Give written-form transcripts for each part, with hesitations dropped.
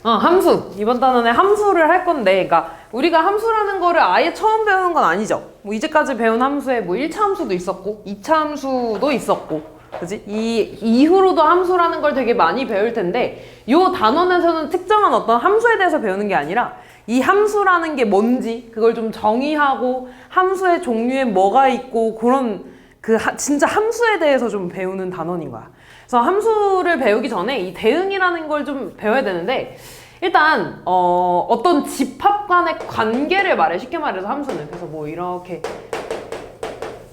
함수. 이번 단원에 함수를 할 건데, 그러니까 우리가 함수라는 거를 아예 처음 배우는 건 아니죠. 뭐 이제까지 배운 함수에 뭐 1차 함수도 있었고, 2차 함수도 있었고, 그지? 이후로도 함수라는 걸 되게 많이 배울 텐데, 요 단원에서는 특정한 어떤 함수에 대해서 배우는 게 아니라, 이 함수라는 게 뭔지, 그걸 좀 정의하고, 함수의 종류에 뭐가 있고, 그런, 진짜 함수에 대해서 좀 배우는 단원인 거야. 그래서 함수를 배우기 전에 이 대응이라는 걸 좀 배워야 되는데, 일단 어떤 집합 간의 관계를 말해. 쉽게 말해서 함수는. 그래서 뭐 이렇게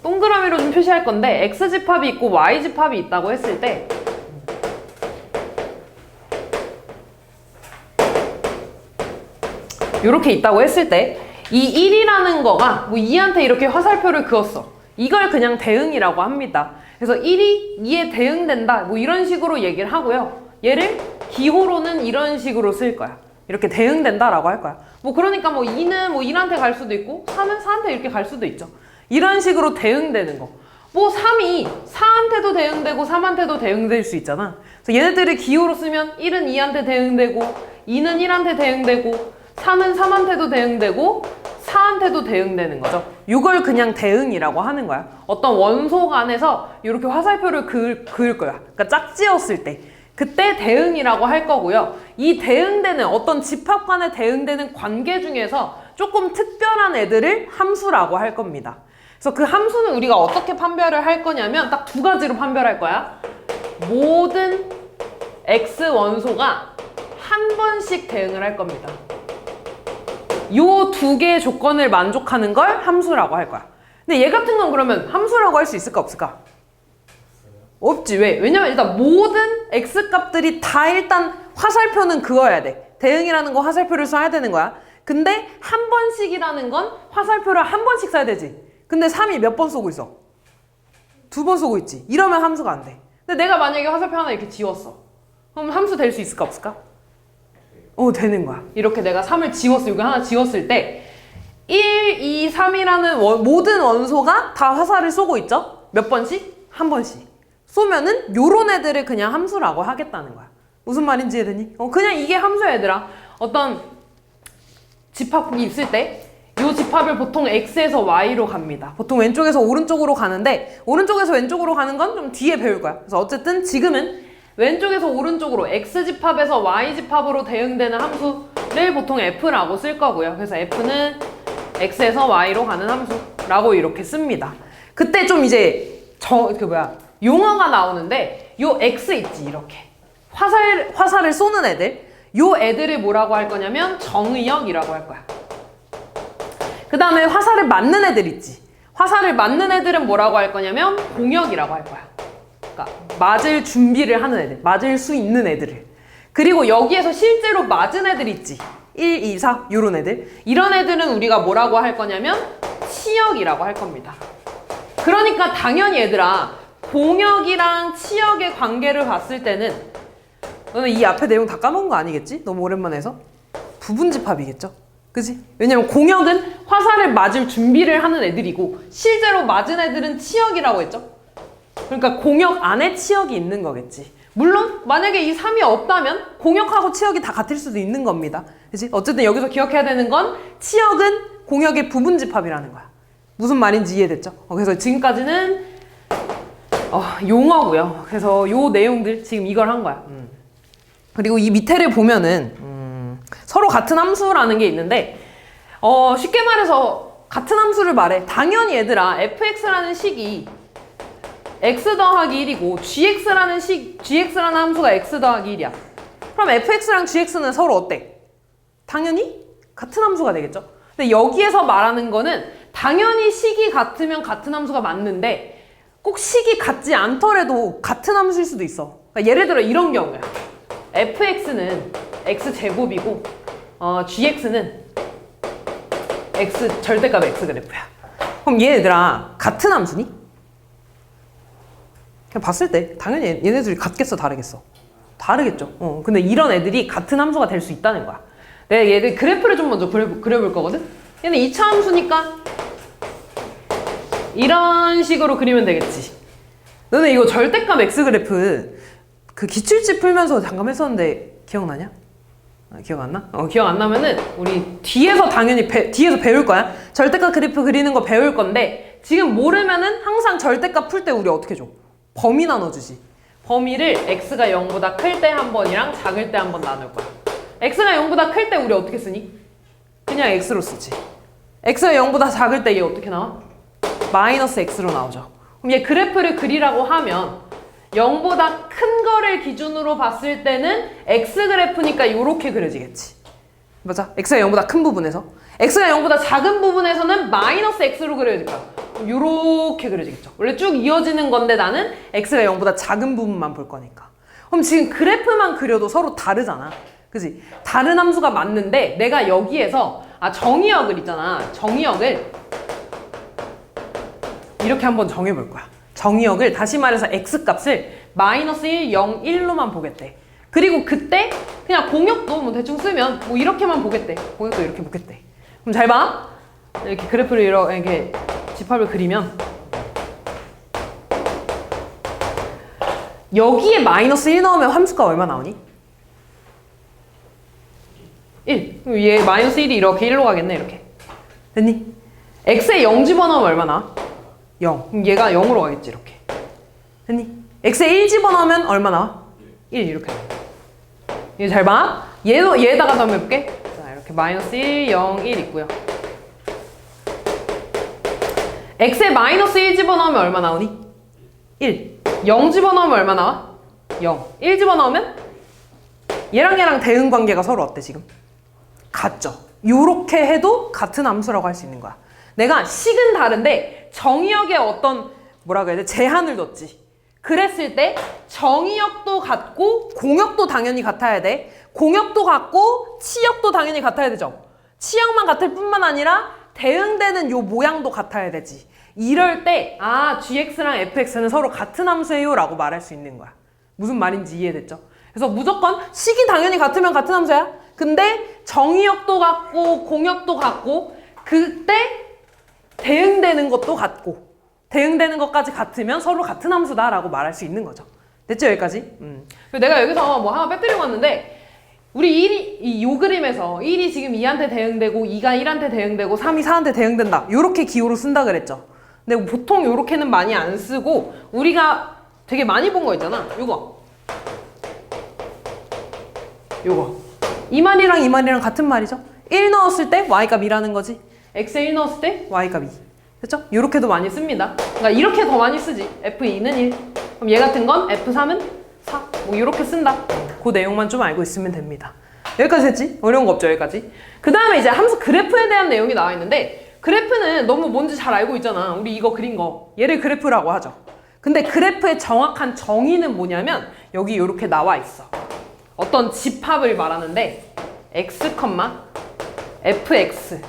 동그라미로 좀 표시할 건데, x집합이 있고 y집합이 있다고 했을 때 이렇게 있다고 했을 때 이 1이라는 거가 뭐 2한테 이렇게 화살표를 그었어. 이걸 그냥 대응이라고 합니다. 그래서 1이 2에 대응된다, 뭐 이런 식으로 얘기를 하고요. 얘를 기호로는 이런 식으로 쓸 거야. 이렇게 대응된다라고 할 거야. 뭐 그러니까 뭐 2는 뭐 1한테 갈 수도 있고 3은 4한테 이렇게 갈 수도 있죠. 이런 식으로 대응되는 거. 뭐 3이 4한테도 대응되고 3한테도 대응될 수 있잖아. 그래서 얘네들을 기호로 쓰면 1은 2한테 대응되고 2는 1한테 대응되고 3은 3한테도 대응되고 4한테도 대응되는 거죠. 이걸 그냥 대응이라고 하는 거야. 어떤 원소 간에서 이렇게 화살표를 그을 거야. 그러니까 짝지었을 때. 그때 대응이라고 할 거고요. 이 대응되는 어떤 집합 간에 대응되는 관계 중에서 조금 특별한 애들을 함수라고 할 겁니다. 그래서 그 함수는 우리가 어떻게 판별을 할 거냐면 딱 두 가지로 판별할 거야. 모든 x 원소가 한 번씩 대응을 할 겁니다. 요 두 개의 조건을 만족하는 걸 함수라고 할 거야. 근데 얘 같은 건 그러면 함수라고 할 수 있을까 없을까? 없지. 왜? 왜냐면 일단 모든 x값들이 다 일단 화살표는 그어야 돼. 대응이라는 거 화살표를 써야 되는 거야. 근데 한 번씩이라는 건 화살표를 한 번씩 써야 되지. 근데 3이 몇 번 쏘고 있어? 2번 쏘고 있지. 이러면 함수가 안 돼. 근데 내가 만약에 화살표 하나 이렇게 지웠어. 그럼 함수 될 수 있을까 없을까? 되는 거야. 이렇게 내가 3을 지웠어. 여기 하나 지웠을 때 1, 2, 3이라는 모든 원소가 다 화살을 쏘고 있죠? 몇 번씩? 한 번씩. 쏘면은 요런 애들을 그냥 함수라고 하겠다는 거야. 무슨 말인지 이해되니? 그냥 이게 함수야, 얘들아. 어떤 집합이 있을 때 요 집합을 보통 x에서 y로 갑니다. 보통 왼쪽에서 오른쪽으로 가는데 오른쪽에서 왼쪽으로 가는 건 좀 뒤에 배울 거야. 그래서 어쨌든 지금은 왼쪽에서 오른쪽으로 x집합에서 y집합으로 대응되는 함수를 보통 f라고 쓸 거고요. 그래서 f는 x에서 y로 가는 함수라고 이렇게 씁니다. 그때 좀 이제 용어가 나오는데 요 x 있지, 이렇게 화살을 쏘는 애들, 요 애들을 뭐라고 할 거냐면 정의역이라고 할 거야. 그 다음에 화살을 맞는 애들 있지. 화살을 맞는 애들은 뭐라고 할 거냐면 공역이라고 할 거야. 그러니까 맞을 준비를 하는 애들, 맞을 수 있는 애들을. 그리고 여기에서 실제로 맞은 애들 있지. 1, 2, 4 요런 애들. 이런 애들은 우리가 뭐라고 할 거냐면 치역이라고 할 겁니다. 그러니까 당연히 얘들아, 공역이랑 치역의 관계를 봤을 때는 너는 이 앞에 내용 다 까먹은 거 아니겠지? 너무 오랜만에 해서. 부분집합이겠죠? 그지? 왜냐면 공역은 화살을 맞을 준비를 하는 애들이고 실제로 맞은 애들은 치역이라고 했죠? 그러니까 공역 안에 치역이 있는 거겠지. 물론 만약에 이 3이 없다면 공역하고 치역이 다 같을 수도 있는 겁니다. 그치? 어쨌든 여기서 기억해야 되는 건 치역은 공역의 부분집합이라는 거야. 무슨 말인지 이해됐죠? 그래서 지금까지는 용어고요. 그래서 요 내용들 지금 이걸 한 거야. 그리고 이 밑에를 보면은 서로 같은 함수라는 게 있는데 쉽게 말해서 같은 함수를 말해. 당연히 얘들아, fx라는 식이 x 더하기 1이고 gx라는 함수가 x 더하기 1이야. 그럼 fx랑 gx는 서로 어때? 당연히 같은 함수가 되겠죠? 근데 여기에서 말하는 거는 당연히 식이 같으면 같은 함수가 맞는데 꼭 식이 같지 않더라도 같은 함수일 수도 있어. 그러니까 예를 들어 이런 경우야. fx는 x제곱이고 gx는 절대값 x그래프야. 그럼 얘네들아 같은 함수니? 그냥 봤을 때 당연히 얘네들이 같겠어, 다르겠어? 다르겠죠. 근데 이런 애들이 같은 함수가 될 수 있다는 거야. 내가 얘들 그래프를 좀 먼저 그려볼 거거든? 얘는 2차 함수니까 이런 식으로 그리면 되겠지. 너네 이거 절대값 x그래프 그 기출집 풀면서 잠깐 했었는데 기억나냐? 기억 안 나? 기억 안 나면은 우리 뒤에서 당연히 뒤에서 배울 거야. 절대값 그래프 그리는 거 배울 건데 지금 모르면은 항상 절대값 풀 때 우리 어떻게 줘? 범위 나눠주지. 범위를 x가 0보다 클 때 한 번이랑 작을 때 한 번 나눌 거야. x가 0보다 클 때 우리 어떻게 쓰니? 그냥 x로 쓰지. x가 0보다 작을 때 얘 어떻게 나와? 마이너스 x로 나오죠. 그럼 얘 그래프를 그리라고 하면 0보다 큰 거를 기준으로 봤을 때는 x 그래프니까 이렇게 그려지겠지. 맞아? x가 0보다 큰 부분에서. x가 0보다 작은 부분에서는 마이너스 x로 그려질 거야. 이렇게 그려지겠죠. 원래 쭉 이어지는 건데 나는 x가 0보다 작은 부분만 볼 거니까. 그럼 지금 그래프만 그려도 서로 다르잖아. 그지? 다른 함수가 맞는데 내가 여기에서 정의역을 있잖아. 정의역을 이렇게 한번 정해볼 거야. 정의역을 다시 말해서 x값을 마이너스 1, 0, 1로만 보겠대. 그리고 그때 그냥 공역도 뭐 대충 쓰면 뭐 이렇게만 보겠대. 공역도 이렇게 보겠대. 그럼 잘 봐. 이렇게 그래프를 이렇게 집합을 그리면 여기에 마이너스 1 넣으면 함수가 얼마 나오니? 1. 그럼 얘 마이너스 1이 이렇게 1로 가겠네. 이렇게. 됐니? x에 0 집어넣으면 얼마 나와? 0. 그럼 얘가 0으로 가겠지. 이렇게. 됐니? x에 1 집어넣으면 얼마 나와? 1 이렇게. 얘 잘 봐. 얘에다가 한번 해볼게. 자, 이렇게 마이너스 1, 0, 1 있고요. x에 마이너스 1 집어넣으면 얼마 나오니? 1. 0 집어넣으면 얼마 나와? 0. 1 집어넣으면? 얘랑 대응 관계가 서로 어때 지금? 같죠? 요렇게 해도 같은 함수라고 할 수 있는 거야. 내가 식은 다른데 정의역에 어떤 뭐라고 해야 돼? 제한을 뒀지. 그랬을 때 정의역도 같고 공역도 당연히 같아야 돼. 공역도 같고 치역도 당연히 같아야 되죠. 치역만 같을 뿐만 아니라 대응되는 요 모양도 같아야 되지. 이럴 때 gx랑 fx는 서로 같은 함수예요 라고 말할 수 있는 거야. 무슨 말인지 이해됐죠? 그래서 무조건 식이 당연히 같으면 같은 함수야. 근데 정의역도 같고 공역도 같고 그때 대응되는 것도 같고 대응되는 것까지 같으면 서로 같은 함수다라고 말할 수 있는 거죠. 됐죠? 여기까지? 내가 여기서 뭐 하나 빼뜨리고 왔는데 우리 요 그림에서 1이 지금 2한테 대응되고 2가 1한테 대응되고 3이 4한테 대응된다. 요렇게 기호로 쓴다 그랬죠. 근데 보통 요렇게는 많이 안 쓰고 우리가 되게 많이 본 거 있잖아. 요거 이 말이랑 이 말이랑 같은 말이죠. 1 넣었을 때 y값 2라는 거지. x에 1 넣었을 때 y값 2. 됐죠? 요렇게도 많이 씁니다. 그러니까 이렇게 더 많이 쓰지. f2는 1. 그럼 얘 같은 건 f3은 4. 뭐 이렇게 쓴다. 그 내용만 좀 알고 있으면 됩니다. 여기까지 했지? 어려운 거 없죠? 여기까지. 그 다음에 이제 함수 그래프에 대한 내용이 나와 있는데 그래프는 너무 뭔지 잘 알고 있잖아. 우리 이거 그린 거. 얘를 그래프라고 하죠. 근데 그래프의 정확한 정의는 뭐냐면 여기 이렇게 나와 있어. 어떤 집합을 말하는데 x, fx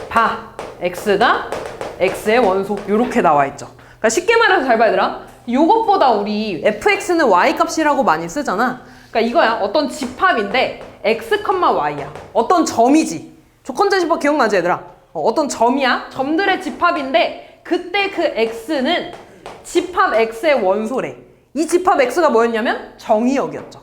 바 x가 x의 원소 이렇게 나와 있죠. 그러니까 쉽게 말해서 잘 봐 얘들아. 요것보다 우리 fx는 y값이라고 많이 쓰잖아. 그러니까 이거야. 어떤 집합인데 x, y야. 어떤 점이지. 조건제 집합 기억나지 얘들아? 어떤 점이야. 점들의 집합인데 그때 그 x는 집합 x의 원소래. 이 집합 x가 뭐였냐면 정의역이었죠.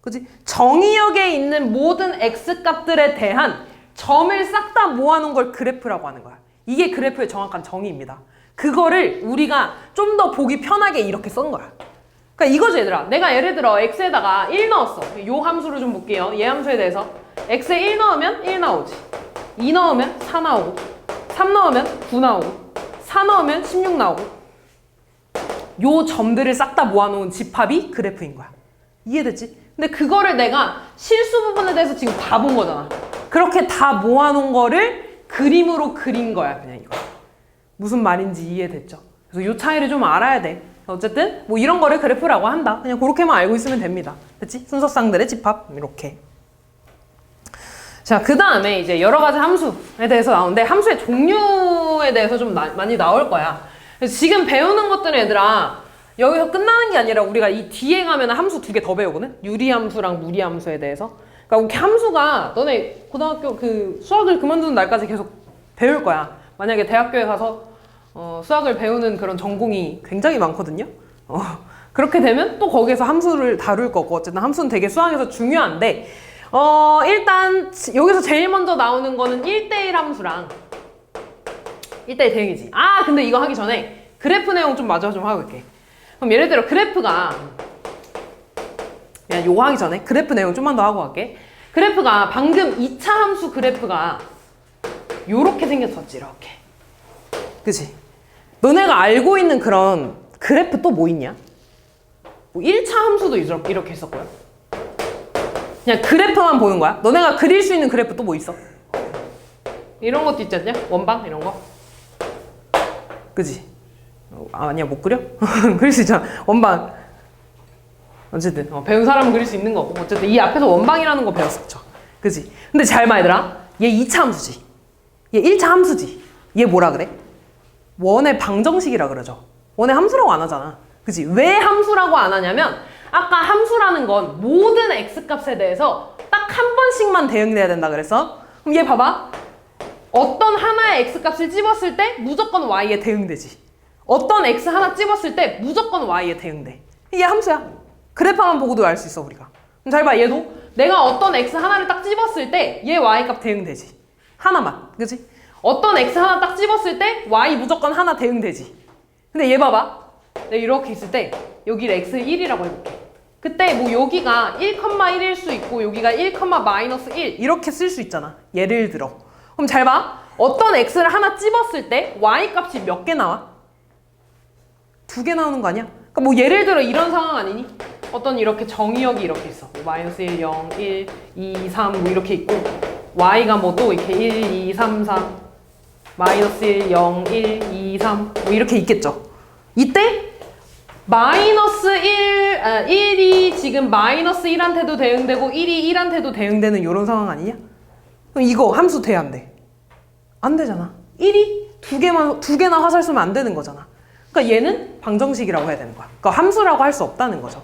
그치? 정의역에 있는 모든 x값들에 대한 점을 싹 다 모아놓은 걸 그래프라고 하는 거야. 이게 그래프의 정확한 정의입니다. 그거를 우리가 좀 더 보기 편하게 이렇게 쓴 거야. 그러니까 이거지 얘들아. 내가 예를 들어 x에다가 1 넣었어. 요 함수를 좀 볼게요. 얘 함수에 대해서. x에 1 넣으면 1 나오지. 2 넣으면 4 나오고 3 넣으면 9 나오고 4 넣으면 16 나오고 요 점들을 싹 다 모아놓은 집합이 그래프인 거야. 이해됐지? 근데 그거를 내가 실수 부분에 대해서 지금 다 본 거잖아. 그렇게 다 모아놓은 거를 그림으로 그린 거야. 그냥 이거. 무슨 말인지 이해됐죠? 그래서 요 차이를 좀 알아야 돼. 어쨌든 뭐 이런 거를 그래프라고 한다. 그냥 그렇게만 알고 있으면 됩니다. 됐지? 순서쌍들의 집합 이렇게. 자, 그 다음에 이제 여러 가지 함수에 대해서 나오는데 함수의 종류에 대해서 좀 많이 나올 거야. 그래서 지금 배우는 것들은 얘들아 여기서 끝나는 게 아니라 우리가 이 뒤에 가면 함수 2개 더 배우거든? 유리함수랑 무리함수에 대해서. 그러니까 함수가 너네 고등학교 그 수학을 그만두는 날까지 계속 배울 거야. 만약에 대학교에 가서 수학을 배우는 그런 전공이 굉장히 많거든요. 그렇게 되면 또 거기에서 함수를 다룰 거고 어쨌든 함수는 되게 수학에서 중요한데 일단 여기서 제일 먼저 나오는 거는 1대1 함수랑 1대1 대응이지. 아, 근데 이거 하기 전에 그래프 내용 좀 마저 좀 하고 올게. 그럼 예를 들어 그래프가 그냥 요거 하기 전에 그래프 내용 좀만 더 하고 갈게. 그래프가 방금 2차 함수 그래프가 요렇게 생겼었지, 이렇게. 그치? 너네가 알고 있는 그런 그래프 또 뭐 있냐? 뭐 1차 함수도 이렇게 했었고요. 그냥 그래프만 보는 거야. 너네가 그릴 수 있는 그래프 또 뭐 있어? 이런 것도 있지 않냐? 원방 이런 거. 그지? 아니야, 못 그려? 그릴 수 있잖아. 원방. 어쨌든 배운 사람은 그릴 수 있는 거고. 어쨌든 이 앞에서 원방이라는 거 배웠었죠. 그지? 근데 잘 봐, 얘들아. 얘 2차 함수지. 얘 1차 함수지. 얘 뭐라 그래? 원의 방정식이라 그러죠. 원의 함수라고 안 하잖아. 그지? 왜 함수라고 안 하냐면 아까 함수라는 건 모든 x값에 대해서 딱 한 번씩만 대응돼야 된다 그랬어. 그럼 얘 봐봐. 어떤 하나의 x값을 집었을 때 무조건 y에 대응되지. 어떤 x 하나 집었을 때 무조건 y에 대응돼. 이게 함수야. 그래프만 보고도 알 수 있어, 우리가. 그럼 잘 봐, 얘도 내가 어떤 x 하나를 딱 집었을 때 얘 y값 대응되지. 하나만. 그지? 어떤 x 하나 딱 집었을 때 y 무조건 하나 대응되지. 근데 얘 봐봐. 내가 이렇게 있을 때 여기를 x1이라고 해볼게. 그때 뭐 여기가 1,1일 수 있고 여기가 1,-1 이렇게 쓸 수 있잖아. 예를 들어. 그럼 잘 봐. 어떤 x를 하나 집었을 때 y값이 몇 개 나와? 2개 나오는 거 아니야? 그러니까 뭐 예를 들어 이런 상황 아니니? 어떤 이렇게 정의역이 이렇게 있어. 뭐 -1, 0, 1, 2, 3 뭐 이렇게 있고 y가 뭐 또 이렇게 1, 2, 3, 4 -1, 0, 1, 2, 3 뭐 이렇게 있겠죠. 이때 -1이 지금 -1한테도 대응되고 1이 1한테도 대응되는 이런 상황 아니냐? 그럼 이거 함수 돼, 안 돼? 안 되잖아. 1이 두 개나 화살 쏘면 안 되는 거잖아. 그러니까 얘는 방정식이라고 해야 되는 거야. 그러니까 함수라고 할 수 없다는 거죠.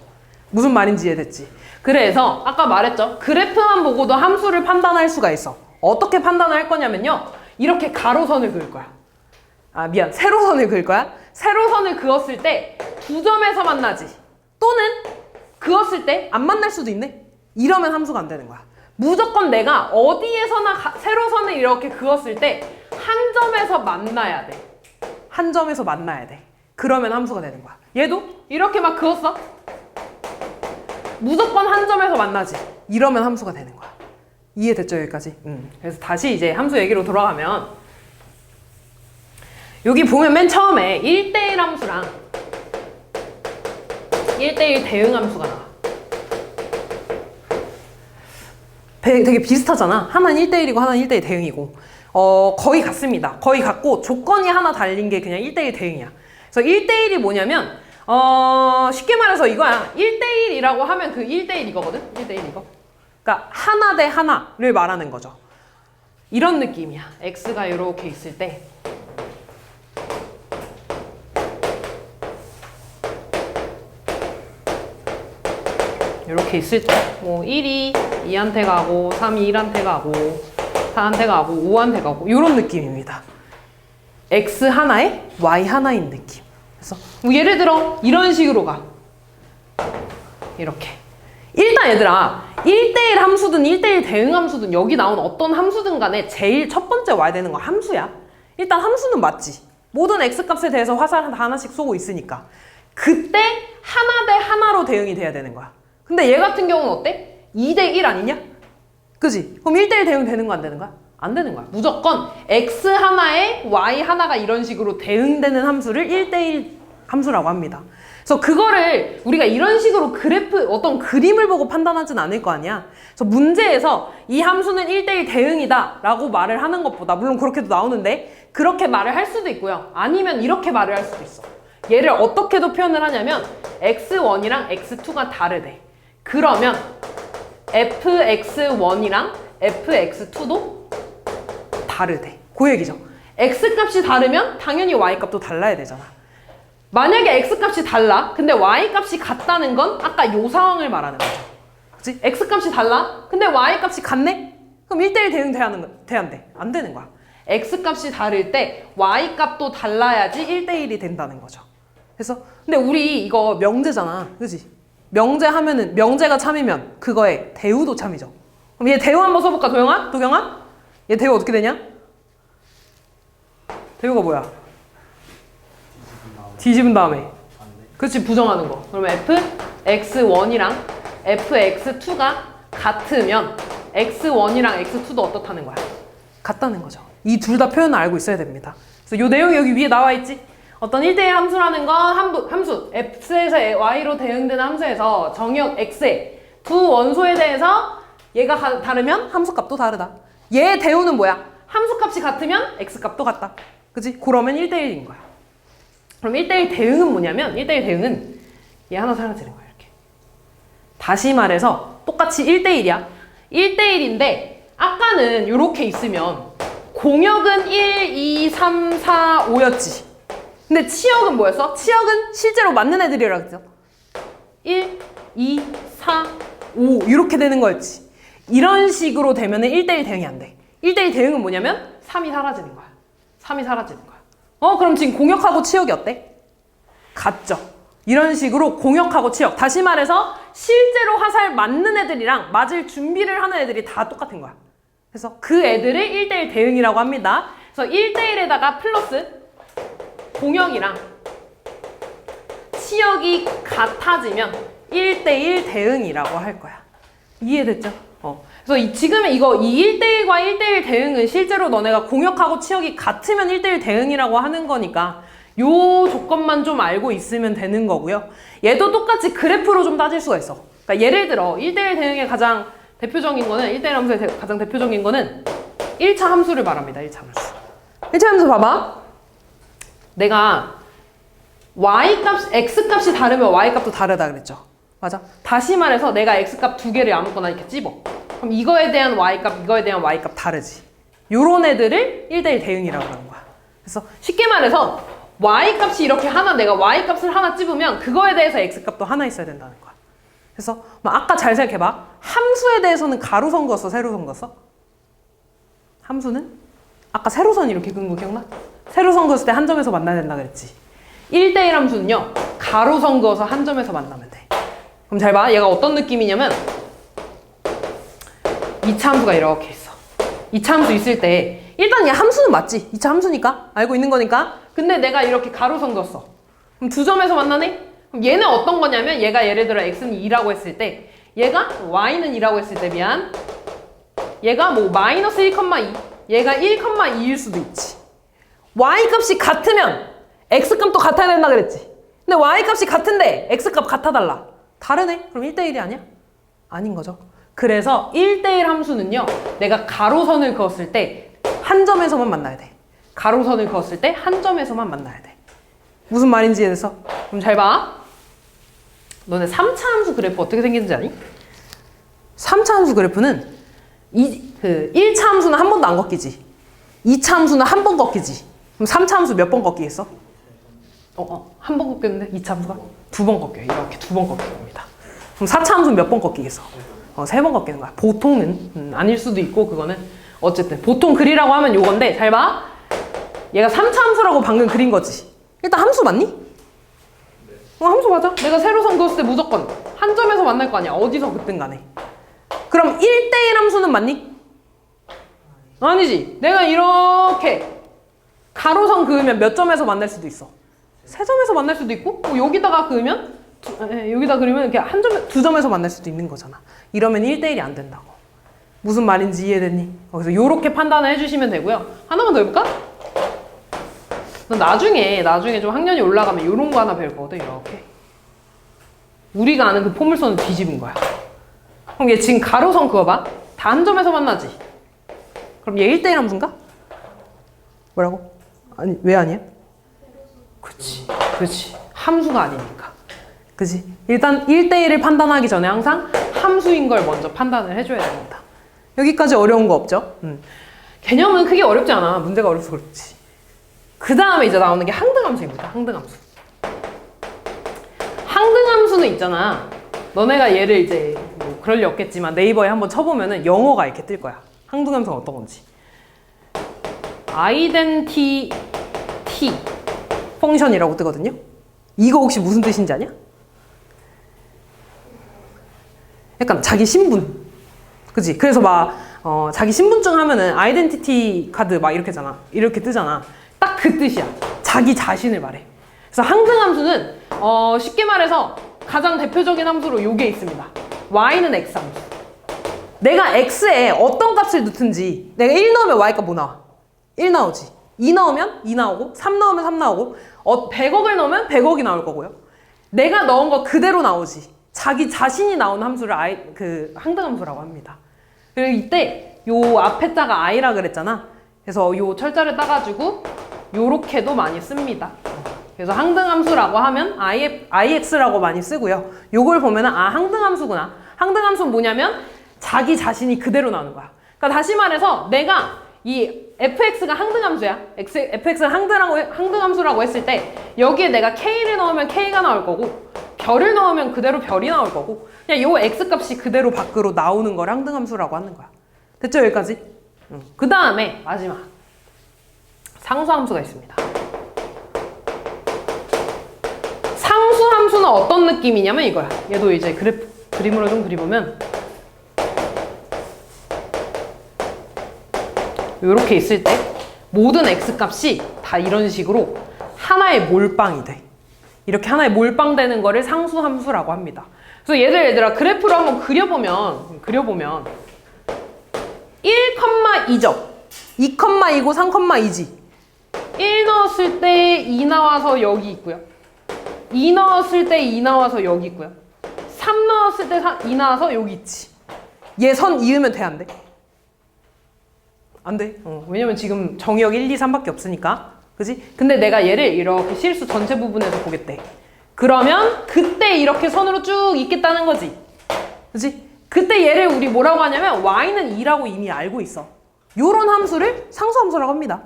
무슨 말인지 이해됐지? 그래서 아까 말했죠. 그래프만 보고도 함수를 판단할 수가 있어. 어떻게 판단을 할 거냐면요. 이렇게 가로선을 그을 거야. 아, 미안. 세로선을 그을 거야. 세로선을 그었을 때 두 점에서 만나지. 또는 그었을 때 안 만날 수도 있네. 이러면 함수가 안 되는 거야. 무조건 내가 어디에서나 세로선을 이렇게 그었을 때 한 점에서 만나야 돼. 한 점에서 만나야 돼. 그러면 함수가 되는 거야. 얘도 이렇게 막 그었어. 무조건 한 점에서 만나지. 이러면 함수가 되는 거야. 이해됐죠, 여기까지? 그래서 다시 이제 함수 얘기로 돌아가면 여기 보면 맨 처음에 1대1 함수랑 1대1 대응 함수가 나와. 되게 비슷하잖아. 하나는 1대1이고 하나는 1대1 대응이고 거의 같습니다. 거의 같고 조건이 하나 달린 게 그냥 1대1 대응이야. 그래서 1대1이 뭐냐면 쉽게 말해서 이거야. 1대1이라고 하면 그 1대1 이거거든? 1대1 이거. 그러니까 하나 대 하나를 말하는 거죠. 이런 느낌이야. x가 이렇게 있을 때 이렇게 있을 때 뭐 1이 2한테 가고 3이 1한테 가고 4한테 가고 5한테 가고 이런 느낌입니다. x 하나에 y 하나인 느낌. 그래서 뭐 예를 들어 이런 식으로 가. 이렇게. 일단 얘들아 1대1 함수든 1대1 대응 함수든 여기 나온 어떤 함수든 간에 제일 첫 번째 와야 되는 건 함수야. 일단 함수는 맞지. 모든 x값에 대해서 화살 하나씩 쏘고 있으니까. 그때 하나 대 하나로 대응이 돼야 되는 거야. 근데 얘 같은 경우는 어때? 2대1 아니냐? 그지? 그럼 1대1 대응 되는 거 안 되는 거야? 안 되는 거야. 무조건 x 하나에 y 하나가 이런 식으로 대응되는 함수를 1대1 함수라고 합니다. 그래서 그거를 우리가 이런 식으로 그래프 어떤 그림을 보고 판단하진 않을 거 아니야. 그래서 문제에서 이 함수는 1대1 대응이다 라고 말을 하는 것보다 물론 그렇게도 나오는데 그렇게 말을 할 수도 있고요. 아니면 이렇게 말을 할 수도 있어. 얘를 어떻게도 표현을 하냐면 x1이랑 x2가 다르대. 그러면 fx1이랑 fx2도 다르대. 그 얘기죠. x값이 다르면 당연히 y값도 달라야 되잖아. 만약에 x값이 달라. 근데 y값이 같다는 건 아까 요 상황을 말하는 거죠. 그치? x값이 달라. 근데 y값이 같네? 그럼 1대1 대응 돼, 안 돼? 안 되는 거야. x값이 다를 때 y값도 달라야지 1대1이 된다는 거죠. 그래서 근데 우리 이거 명제잖아. 그치? 명제 하면은 명제가 참이면 그거에 대우도 참이죠. 그럼 얘 대우 한번 써볼까, 도경아? 얘 대우 어떻게 되냐? 대우가 뭐야? 뒤집은 다음에. 그렇지, 부정하는 거. 그러면 fx1이랑 fx2가 같으면 x1이랑 x2도 어떻다는 거야? 같다는 거죠. 이 둘 다 표현을 알고 있어야 됩니다. 그래서 이 내용이 여기 위에 나와 있지? 어떤 1대1 함수라는 건 함수 f에서 y로 대응되는 함수에서 정의역 x의 두 원소에 대해서 얘가 다르면 함수값도 다르다. 얘 대우는 뭐야? 함수값이 같으면 x값도 같다. 그치? 그러면 1대1인 거야. 그럼 1대1 대응은 뭐냐면 1대1 대응은 얘 하나 사라지는 거야. 이렇게. 다시 말해서 똑같이 1대1이야. 1대1인데 아까는 이렇게 있으면 공역은 1, 2, 3, 4, 5였지. 근데 치역은 뭐였어? 치역은 실제로 맞는 애들이라고 했죠. 1, 2, 4, 5 이렇게 되는 거였지. 이런 식으로 되면 1대1 대응이 안 돼. 1대1 대응은 뭐냐면 3이 사라지는 거야. 3이 사라지는 거야. 그럼 지금 공역하고 치역이 어때? 같죠. 이런 식으로 공역하고 치역. 다시 말해서 실제로 화살 맞는 애들이랑 맞을 준비를 하는 애들이 다 똑같은 거야. 그래서 그 애들을 1대1 대응이라고 합니다. 그래서 1대1에다가 플러스 공역이랑 치역이 같아지면 1대1 대응이라고 할 거야. 이해됐죠? 그래서 지금 이 1대1과 1대1 대응은 실제로 너네가 공역하고 치역이 같으면 1대1 대응이라고 하는 거니까 요 조건만 좀 알고 있으면 되는 거고요. 얘도 똑같이 그래프로 좀 따질 수가 있어. 그러니까 예를 들어 1대1 대응의 가장 대표적인 거는 1대1 함수의 가장 대표적인 거는 1차 함수를 말합니다. 1차 함수. 1차 함수 봐봐. 내가 y값, x값이 다르면 y값도 다르다 그랬죠. 맞아. 다시 말해서 내가 x값 두 개를 아무거나 이렇게 찝어. 그럼 이거에 대한 y값, 이거에 대한 y값 다르지. 요런 애들을 1대1 대응이라고 하는 거야. 그래서 쉽게 말해서 y값이 이렇게 내가 y값을 하나 찝으면 그거에 대해서 x값도 하나 있어야 된다는 거야. 그래서 아까 잘 생각해봐. 함수에 대해서는 가로선 그었어, 세로선 그었어? 함수는? 아까 세로선 이렇게 그은 거 기억나? 세로선 그었을 때 한 점에서 만나야 된다 그랬지. 1대1 함수는요. 가로선 그어서 한 점에서 만나면 돼. 그럼 잘 봐. 얘가 어떤 느낌이냐면 2차 함수가 이렇게 있어. 2차 함수 있을 때 일단 얘 함수는 맞지. 2차 함수니까. 알고 있는 거니까. 근데 내가 이렇게 가로선 그었어. 그럼 두 점에서 만나네? 그럼 얘는 어떤 거냐면 얘가 예를 들어 x는 2라고 했을 때 얘가 y는 2라고 했을 때 얘가 뭐 마이너스 1,2 얘가 1,2일 수도 있지. y값이 같으면 x값도 같아야 된다 그랬지. 근데 y값이 같은데 x값 같아달라. 다르네? 그럼 1대1이 아니야? 아닌 거죠. 그래서 1대1 함수는요. 내가 가로선을 그었을 때 한 점에서만 만나야 돼. 가로선을 그었을 때 한 점에서만 만나야 돼. 무슨 말인지 이해됐어? 그럼 잘 봐. 너네 3차 함수 그래프 어떻게 생겼는지 아니? 3차 함수 그래프는 1차 함수는 한 번도 안 꺾이지. 2차 함수는 한 번 꺾이지. 그럼 3차 함수 몇 번 꺾이겠어? 한 번 꺾였는데 2차 함수가? 2번 꺾여요. 이렇게 2번 꺾입니다. 그럼 4차 함수는 몇 번 꺾이겠어? 3번 꺾이는 거야. 보통은 아닐 수도 있고 그거는 어쨌든 보통 그리라고 하면 요건데 잘 봐. 얘가 3차 함수라고 방금 그린 거지. 일단 함수 맞니? 함수 맞아. 내가 세로선 그었을 때 무조건 한 점에서 만날 거 아니야. 어디서 그땐 간에. 그럼 1대1 함수는 맞니? 아니지. 내가 이렇게 가로선 그으면 몇 점에서 만날 수도 있어. 3점에서 만날 수도 있고 여기다가 그으면 여기다 그리면 이렇게 두 점에서 만날 수도 있는 거잖아. 이러면 1대1이 안 된다고. 무슨 말인지 이해됐니? 그래서 요렇게 판단을 해주시면 되고요. 하나만 더 해볼까? 나중에 좀 학년이 올라가면 요런 거 하나 배울 거거든. 이렇게 우리가 아는 그 포물선을 뒤집은 거야. 그럼 얘 지금 가로선 그어봐. 다 한 점에서 만나지. 그럼 얘 1대1 함수인가? 뭐라고? 아니 왜 아니야? 그렇지. 함수가 아니니까. 그치? 일단 1대1을 판단하기 전에 항상 함수인 걸 먼저 판단을 해줘야 됩니다. 여기까지 어려운 거 없죠? 개념은 크게 어렵지 않아. 문제가 어려서 그렇지. 그 다음에 이제 나오는 게 항등함수입니다. 항등함수. 항등함수는 있잖아. 너네가 얘를 이제 뭐 그럴 리 없겠지만 네이버에 한번 쳐보면은 영어가 이렇게 뜰 거야. 항등함수가 어떤 건지. 아이덴티티 펑션이라고 뜨거든요. 이거 혹시 무슨 뜻인지 아냐? 약간 자기 신분, 그지? 그래서 막 자기 신분증 하면은 아이덴티티 카드 막 이렇게잖아. 이렇게 뜨잖아. 딱 그 뜻이야. 자기 자신을 말해. 그래서 항등함수는 쉽게 말해서 가장 대표적인 함수로 요게 있습니다. y는 x함수. 내가 x에 어떤 값을 넣든지 내가 1 넣으면 y값 뭐 나와? 1 나오지. 2 넣으면 2 나오고 3 넣으면 3 나오고 100억을 넣으면 100억이 나올 거고요. 내가 넣은 거 그대로 나오지. 자기 자신이 나오는 함수를 항등함수라고 합니다. 그리고 이때 요 앞에다가 i라 그랬잖아. 그래서 요 철자를 따가지고 요렇게도 많이 씁니다. 그래서 항등함수라고 하면 ix라고 많이 쓰고요. 요걸 보면은 항등함수구나. 항등함수는 뭐냐면 자기 자신이 그대로 나오는 거야. 그러니까 다시 말해서 내가 이 fx가 항등함수야. fx를 항등함수라고 했을 때 여기에 내가 k를 넣으면 k가 나올 거고 별을 넣으면 그대로 별이 나올 거고 그냥 요 x값이 그대로 밖으로 나오는 걸 항등함수라고 하는 거야. 됐죠? 여기까지? 그 다음에 마지막 상수함수가 있습니다. 상수함수는 어떤 느낌이냐면 이거야. 얘도 이제 그림으로 좀 그려보면 이렇게 있을 때 모든 x값이 다 이런 식으로 하나의 몰빵이 돼. 이렇게 하나의 몰빵되는 거를 상수함수라고 합니다. 그래서 얘들아 그래프로 한번 그려보면 1,2죠. 2,2고 3,2지. 1 넣었을 때 2 나와서 여기 있고요. 2 넣었을 때 2 나와서 여기 있고요. 3 넣었을 때 2 나와서 여기 있지. 얘 선 이으면 돼, 안 돼? 안 돼. 왜냐면 지금 정의역 1, 2, 3밖에 없으니까. 그지? 근데 내가 얘를 이렇게 실수 전체 부분에서 보겠대. 그러면 그때 이렇게 선으로 쭉 있겠다는 거지. 그지? 그때 얘를 우리 뭐라고 하냐면 y는 2라고 이미 알고 있어. 요런 함수를 상수함수라고 합니다.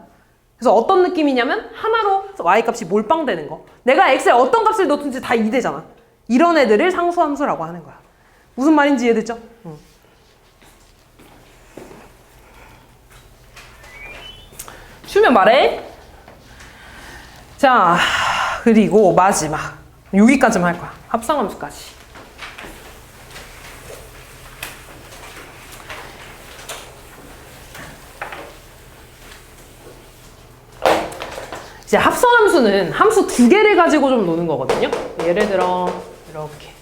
그래서 어떤 느낌이냐면 하나로 y값이 몰빵되는 거. 내가 x에 어떤 값을 넣든지 다 2 되잖아. 이런 애들을 상수함수라고 하는 거야. 무슨 말인지 이해됐죠? 쉬면 말해. 자, 그리고 마지막. 여기까지만 할 거야. 합성함수까지. 이제 합성함수는 함수 2개를 가지고 좀 노는 거거든요. 예를 들어 이렇게.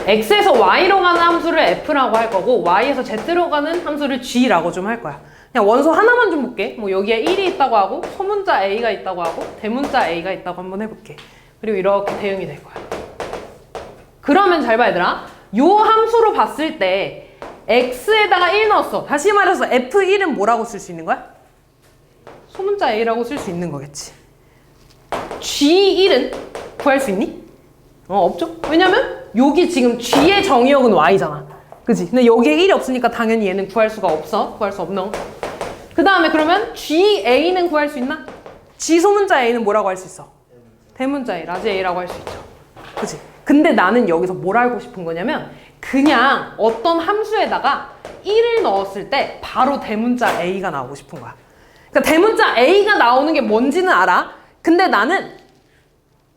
x에서 y로 가는 함수를 f라고 할 거고 y에서 z로 가는 함수를 g라고 좀 할 거야. 그냥 원소 하나만 좀 볼게. 뭐 여기에 1이 있다고 하고 소문자 a가 있다고 하고 대문자 a가 있다고 한번 해볼게. 그리고 이렇게 대응이 될 거야. 그러면 잘 봐 얘들아. 요 함수로 봤을 때 x에다가 1 넣었어. 다시 말해서 f1은 뭐라고 쓸 수 있는 거야? 소문자 a라고 쓸 수 있는 거겠지. g1은 구할 수 있니? 없죠? 왜냐면 여기 지금 g의 정의역은 y잖아. 그치? 근데 여기에 1이 없으니까 당연히 얘는 구할 수가 없어. 구할 수 없노. 그 다음에 그러면 ga는 구할 수 있나? g 소문자 a는 뭐라고 할 수 있어? 대문자 a, 라지 a라고 할 수 있죠. 그치? 근데 나는 여기서 뭘 알고 싶은 거냐면 그냥 어떤 함수에다가 1을 넣었을 때 바로 대문자 a가 나오고 싶은 거야. 그러니까 대문자 a가 나오는 게 뭔지는 알아. 근데 나는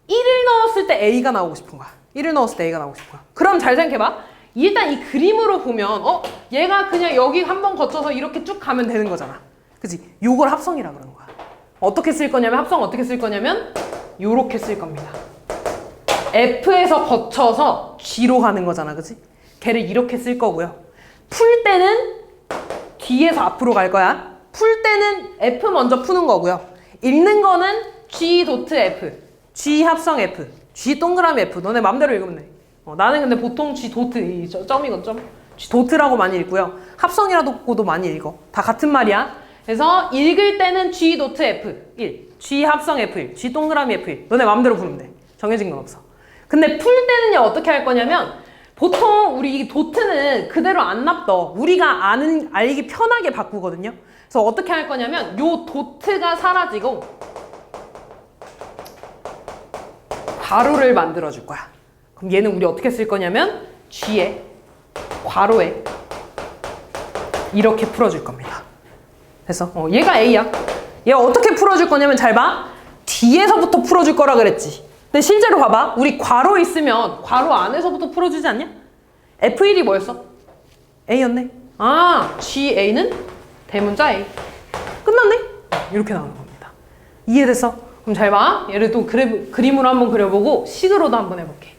1을 넣었을 때 a가 나오고 싶은 거야. 1을 넣었을 때 a가 나오고 싶은 거야. 그럼 잘 생각해봐. 일단 이 그림으로 보면 얘가 그냥 여기 한번 거쳐서 이렇게 쭉 가면 되는 거잖아. 그치? 요걸 합성이라 그러는 거야. 어떻게 쓸 거냐면 합성 어떻게 쓸 거냐면 요렇게 쓸 겁니다. F에서 거쳐서 G로 가는 거잖아. 그치? 걔를 이렇게 쓸 거고요. 풀 때는 뒤에서 앞으로 갈 거야. 풀 때는 F 먼저 푸는 거고요. 읽는 거는 G 도트 F, G 합성 F, G 동그라미 F. 너네 맘대로 읽으면 돼. 나는 근데 보통 G 도트, 점이건 점, G 도트라고 많이 읽고요. 합성이라고도 많이 읽어. 다 같은 말이야. 그래서 읽을 때는 G 도트 F1, G 합성 F1, G 동그라미 F1. 너네 맘대로 부르면 돼. 정해진 건 없어. 근데 풀 때는요, 어떻게 할 거냐면, 보통 우리 이 도트는 그대로 안 놔둬. 우리가 알기 편하게 바꾸거든요. 그래서 어떻게 할 거냐면, 요 도트가 사라지고, 괄호를 만들어줄 거야. 그럼 얘는 우리 어떻게 쓸 거냐면, G에, 괄호에, 이렇게 풀어줄 겁니다. 그래서 얘가 A야. 얘 어떻게 풀어줄 거냐면, 잘 봐. 뒤에서부터 풀어줄 거라 그랬지. 근데 실제로 봐봐. 우리 괄호 있으면 괄호 안에서부터 풀어주지 않냐? F1이 뭐였어? A였네. 아, GA는 대문자 A. 끝났네? 이렇게 나오는 겁니다. 이해됐어? 그럼 잘 봐. 얘를 또 그림으로 한번 그려보고 식으로도 한번 해볼게.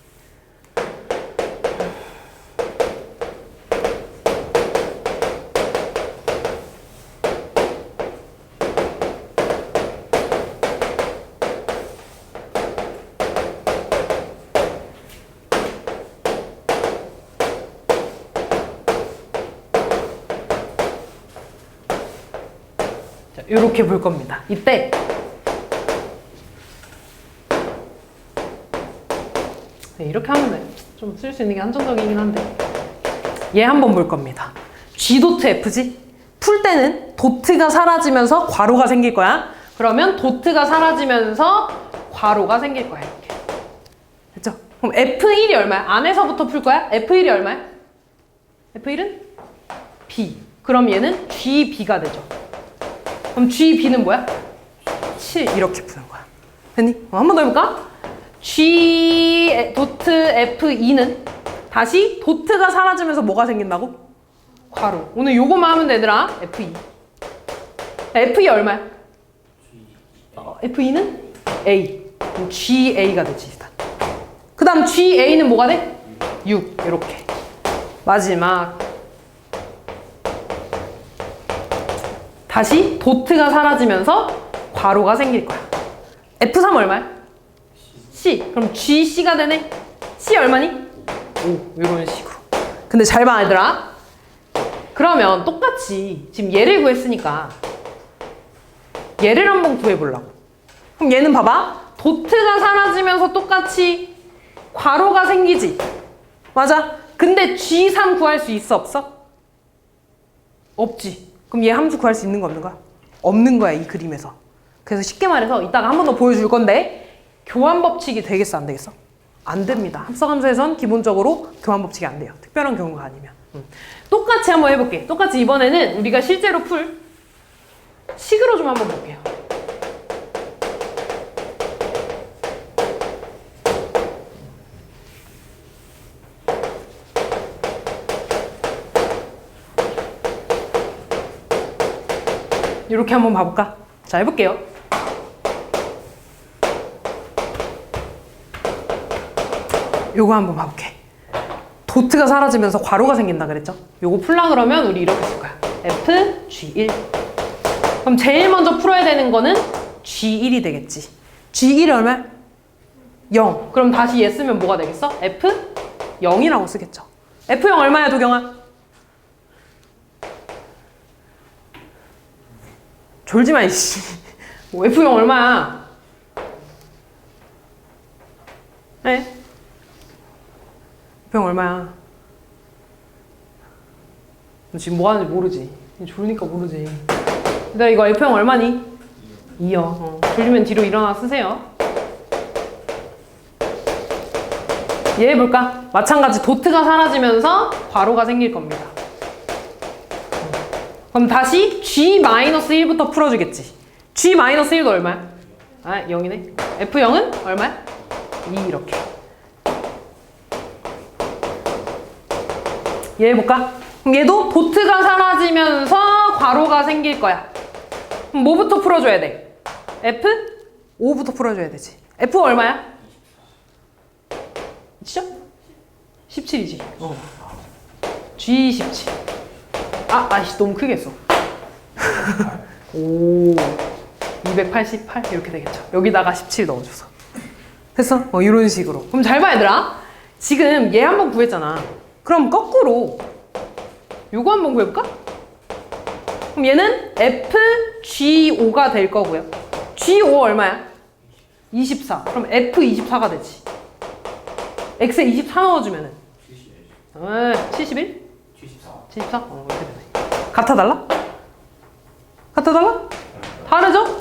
이렇게 볼 겁니다. 이때 이렇게 하면 돼. 좀 쓸 수 있는 게 한정적이긴 한데 얘 한번 볼 겁니다. G 도트 F지? 풀 때는 도트가 사라지면서 괄호가 생길 거야. 그러면 도트가 사라지면서 괄호가 생길 거야. 이렇게. 됐죠? 그럼 F1이 얼마야? 안에서부터 풀 거야? F1이 얼마야? F1은 B. 그럼 얘는 GB가 되죠. 그럼 GB는 뭐야? 7 이렇게 푸는 거야. 됐니? 한 번 더 해볼까? G 도트 F2는 다시 도트가 사라지면서 뭐가 생긴다고? 괄호. 오늘 요거만 하면 되더라. F2. F2 얼마야? F2는 A. 그럼 GA가 되지 일단. 그 다음 GA는 뭐가 돼? 6 이렇게. 마지막 다시 도트가 사라지면서 괄호가 생길 거야. F3 얼마야? C. 그럼 GC가 되네. C 얼마니? 5. 이런 식으로. 근데 잘 봐, 얘들아. 그러면 똑같이 지금 얘를 구했으니까 얘를 한번 구해보려고. 그럼 얘는 봐봐. 도트가 사라지면서 똑같이 괄호가 생기지. 맞아? 근데 G3 구할 수 있어, 없어? 없지. 그럼 얘 함수 구할 수 있는 거 없는 거야? 없는 거야, 이 그림에서. 그래서 쉽게 말해서 이따가 한 번 더 보여줄 건데 교환 법칙이 되겠어, 안 되겠어? 안 됩니다. 합성함수에선 기본적으로 교환 법칙이 안 돼요. 특별한 경우가 아니면. 똑같이 한번 해볼게. 똑같이 이번에는 우리가 실제로 풀 식으로 좀 한번 볼게요. 이렇게 한번 봐볼까? 자, 해볼게요. 요거 한번 봐볼게. 도트가 사라지면서 괄호가 생긴다 그랬죠? 요거 풀라 그러면 우리 이렇게 쓸 거야. F, G1. 그럼 제일 먼저 풀어야 되는 거는 G1이 되겠지. G1이 얼마야? 0. 그럼 다시 얘 쓰면 뭐가 되겠어? F, 0이라고 쓰겠죠. F0 얼마야, 도경아? 졸지 마, 이씨. 뭐 F0 얼마야? 네? F0 얼마야? 너 지금 뭐 하는지 모르지? 졸으니까 모르지. 얘들아, 이거 F0 얼마니? 2요. 졸리면 뒤로 일어나 쓰세요. 얘 해볼까? 마찬가지 도트가 사라지면서 괄호가 생길 겁니다. 그럼 다시 G-1부터 풀어주겠지. G-1도 얼마야? 아, 0이네. F0은 얼마야? 2 이렇게. 얘 해볼까? 그럼 얘도 도트가 사라지면서 괄호가 생길 거야. 그럼 뭐부터 풀어줘야 돼? F5부터 풀어줘야 되지. F 얼마야? 진짜? 17이지. G17. 아이씨, 너무 크게 했어. 오, 288 이렇게 되겠죠. 여기다가 17 넣어줘서. 됐어? 이런 식으로. 그럼 잘 봐, 얘들아. 지금 얘 한번 구했잖아. 그럼 거꾸로 요거 한번 구해볼까? 그럼 얘는 FG5가 될 거고요. G5 얼마야? 24. 그럼 F24가 되지. X에 24 넣어주면은 71? 74? 이렇게 되네. 같아 달라? 같아 달라? 다르죠?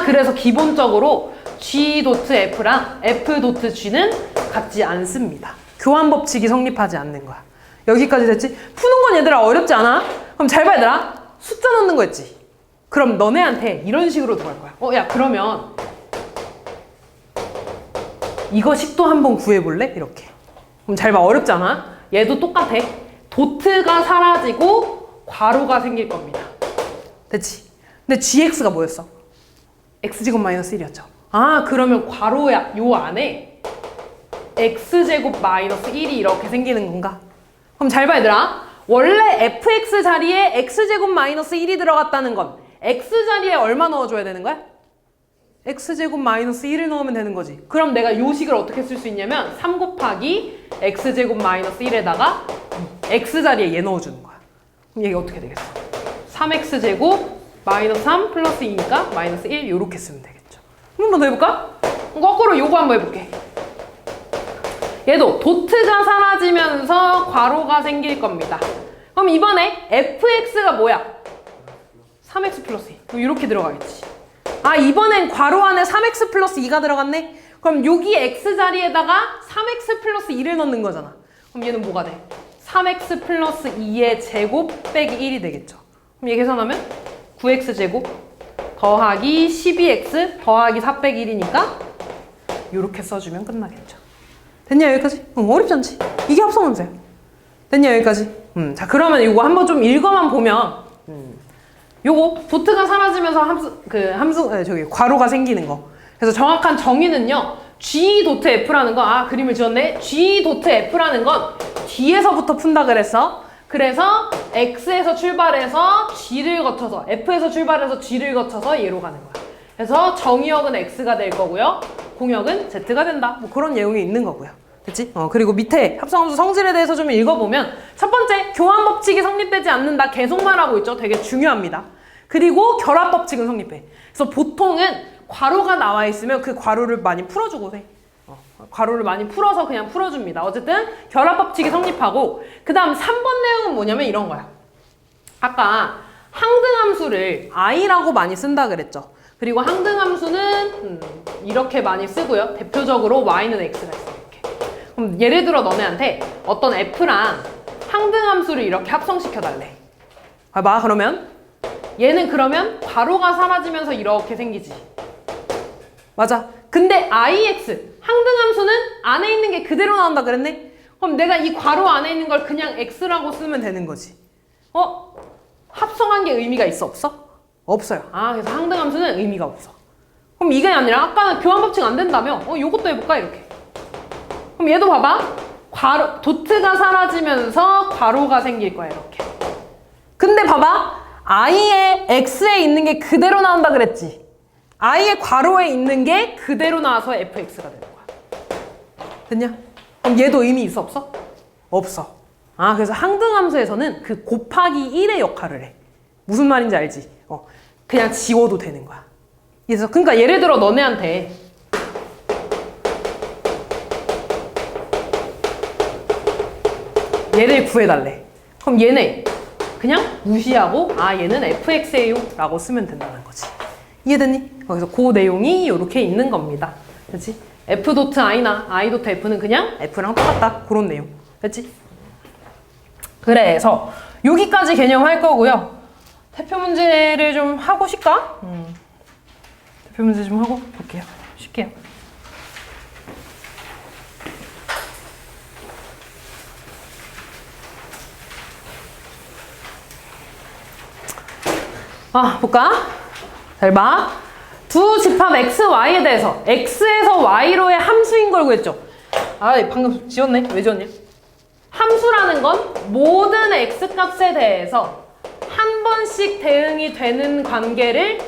그래서 기본적으로 G.F랑 F.G는 같지 않습니다. 교환 법칙이 성립하지 않는 거야. 여기까지 됐지? 푸는 건 얘들아 어렵지 않아? 그럼 잘 봐, 얘들아. 숫자 넣는 거 했지? 그럼 너네한테 이런 식으로 들어갈 거야. 야, 그러면 이거식도 한번 구해볼래? 이렇게. 그럼 잘 봐. 어렵지 않아? 얘도 똑같아. 도트가 사라지고 괄호가 생길 겁니다. 됐지? 근데 gx가 뭐였어? x제곱 마이너스 1이었죠. 아, 그러면 괄호야 요 안에 x제곱 마이너스 1이 이렇게 생기는 건가? 그럼 잘 봐, 얘들아. 원래 fx 자리에 x제곱 마이너스 1이 들어갔다는 건 x 자리에 얼마 넣어줘야 되는 거야? x제곱 마이너스 1을 넣으면 되는 거지. 그럼 내가 요 식을 어떻게 쓸 수 있냐면 3 곱하기 x제곱 마이너스 1에다가 x 자리에 얘 넣어주는 거야. 그럼 얘가 어떻게 되겠어? 3x제곱 마이너스 3 플러스 2니까 마이너스 1 요렇게 쓰면 되겠죠. 한 번 더 해볼까? 거꾸로 요거 한번 해볼게. 얘도 도트가 사라지면서 괄호가 생길 겁니다. 그럼 이번에 fx가 뭐야? 3x 플러스 2. 그럼 이렇게 들어가겠지. 아, 이번엔 괄호 안에 3x 플러스 2가 들어갔네? 그럼 여기 x 자리에다가 3x 플러스 2를 넣는 거잖아. 그럼 얘는 뭐가 돼? 3x 플러스 2의 제곱 빼기 1이 되겠죠. 그럼 얘 계산하면 9x 제곱 더하기 12x 더하기 4 빼기 1이니까 이렇게 써주면 끝나겠죠. 됐냐, 여기까지? 어렵지 않지? 이게 합성함수야. 됐냐, 여기까지? 자, 그러면 이거 한번 좀 읽어만 보면 요거 도트가 사라지면서 괄호가 생기는 거. 그래서 정확한 정의는요, G 도트 F라는 거, 아, 그림을 지었네. G 도트 F라는 건 D에서부터 푼다 그랬어. 그래서 X에서 출발해서 G를 거쳐서, F에서 출발해서 G를 거쳐서 얘로 가는 거야. 그래서 정의역은 X가 될 거고요. 공역은 Z가 된다. 뭐 그런 내용이 있는 거고요. 됐지? 그리고 밑에 합성함수 성질에 대해서 좀 읽어보면 첫 번째, 교환법칙이 성립되지 않는다. 계속 말하고 있죠. 되게 중요합니다. 그리고 결합법칙은 성립해. 그래서 보통은 괄호가 나와 있으면 그 괄호를 많이 풀어주고 해. 괄호를 많이 풀어서 그냥 풀어줍니다. 어쨌든 결합법칙이 성립하고, 그 다음 3번 내용은 뭐냐면 이런 거야. 아까 항등함수를 i라고 많이 쓴다 그랬죠. 그리고 항등함수는 이렇게 많이 쓰고요. 대표적으로 y는 x가 있어. 이렇게. 그럼 예를 들어 너네한테 어떤 f랑 항등함수를 이렇게 합성시켜 달래. 봐봐. 그러면 얘는 그러면 괄호가 사라지면서 이렇게 생기지. 맞아. 근데 ix, 항등함수는 안에 있는 게 그대로 나온다 그랬네? 그럼 내가 이 괄호 안에 있는 걸 그냥 x라고 쓰면 되는 거지. 합성한 게 의미가 있어, 없어? 없어요. 아, 그래서 항등함수는 의미가 없어. 그럼 이게 아니라 아까는 교환법칙 안 된다며? 요것도 해볼까? 이렇게. 그럼 얘도 봐봐. 괄호, 도트가 사라지면서 괄호가 생길 거야, 이렇게. 근데 봐봐. i의 x에 있는 게 그대로 나온다 그랬지. i의 괄호에 있는 게 그대로 나와서 fx가 되는 거야. 됐냐? 그럼 얘도 의미 있어, 없어? 없어. 아, 그래서 항등함수에서는 그 곱하기 1의 역할을 해. 무슨 말인지 알지? 그냥 지워도 되는 거야. 그래서 그러니까 예를 들어 너네한테 얘를 구해달래. 그럼 얘네 그냥 무시하고 아, 얘는 fx예요 라고 쓰면 된다는 거지. 이해됐니? 그래서 그 내용이 이렇게 있는 겁니다. 그렇지? f 도트 i나 i 도트 f는 그냥 f랑 똑같다. 그런 내용. 됐지? 그래서 여기까지 개념 할 거고요. 대표 문제를 좀 하고 싶까? 대표 문제 좀 하고 볼게요. 쉽게요. 볼까? 잘 봐. 두 집합 x, y에 대해서 x에서 y로의 함수인 걸 구했죠. 방금 지웠네. 왜 지웠냐? 함수라는 건 모든 x 값에 대해서 한 번씩 대응이 되는 관계를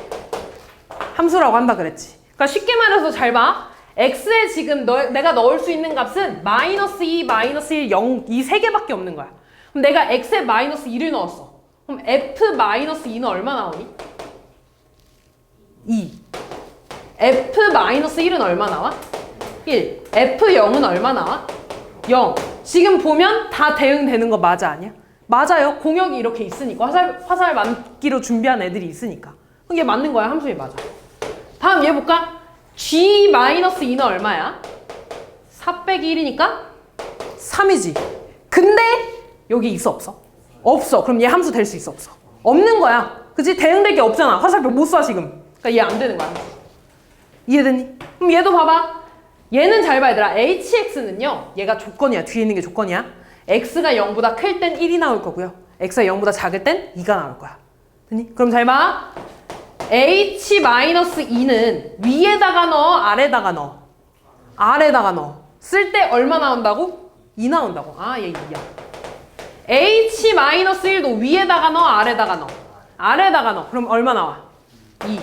함수라고 한다 그랬지. 그러니까 쉽게 말해서 잘 봐. x에 지금 내가 넣을 수 있는 값은 마이너스 2, 마이너스 1, 0 이 세 개밖에 없는 거야. 그럼 내가 x에 마이너스 2를 넣었어. 그럼 f 마이너스 2는 얼마 나오니? 2. f 마이너스 1은 얼마 나와? 1. f 0은 얼마 나와? 0. 지금 보면 다 대응되는 거 맞아, 아니야? 맞아요. 공역이 이렇게 있으니까. 화살 맞기로 준비한 애들이 있으니까. 이게 맞는 거야. 함수에 맞아. 다음 얘 볼까? g-2는 얼마야? 4 빼기 1이니까 3이지. 근데 여기 있어, 없어? 없어. 그럼 얘 함수 될 수 있어, 없어? 없는 거야. 그치? 대응될 게 없잖아. 화살표 못 쏴, 지금. 그러니까 얘 안 되는 거야. 이해되니? 그럼 얘도 봐봐. 얘는 잘 봐 얘들아. hx는요. 얘가 조건이야. 뒤에 있는 게 조건이야. x가 0보다 클 땐 1이 나올 거고요. x가 0보다 작을 땐 2가 나올 거야. 됐니? 그럼 잘 봐. h-2는 위에다가 넣어? 아래다가 넣어? 아래다가 넣어. 쓸 때 얼마 나온다고? 2 나온다고. 아, 얘 2야. h-1도 위에다가 넣어? 아래다가 넣어? 아래다가 넣어. 그럼 얼마 나와? 2.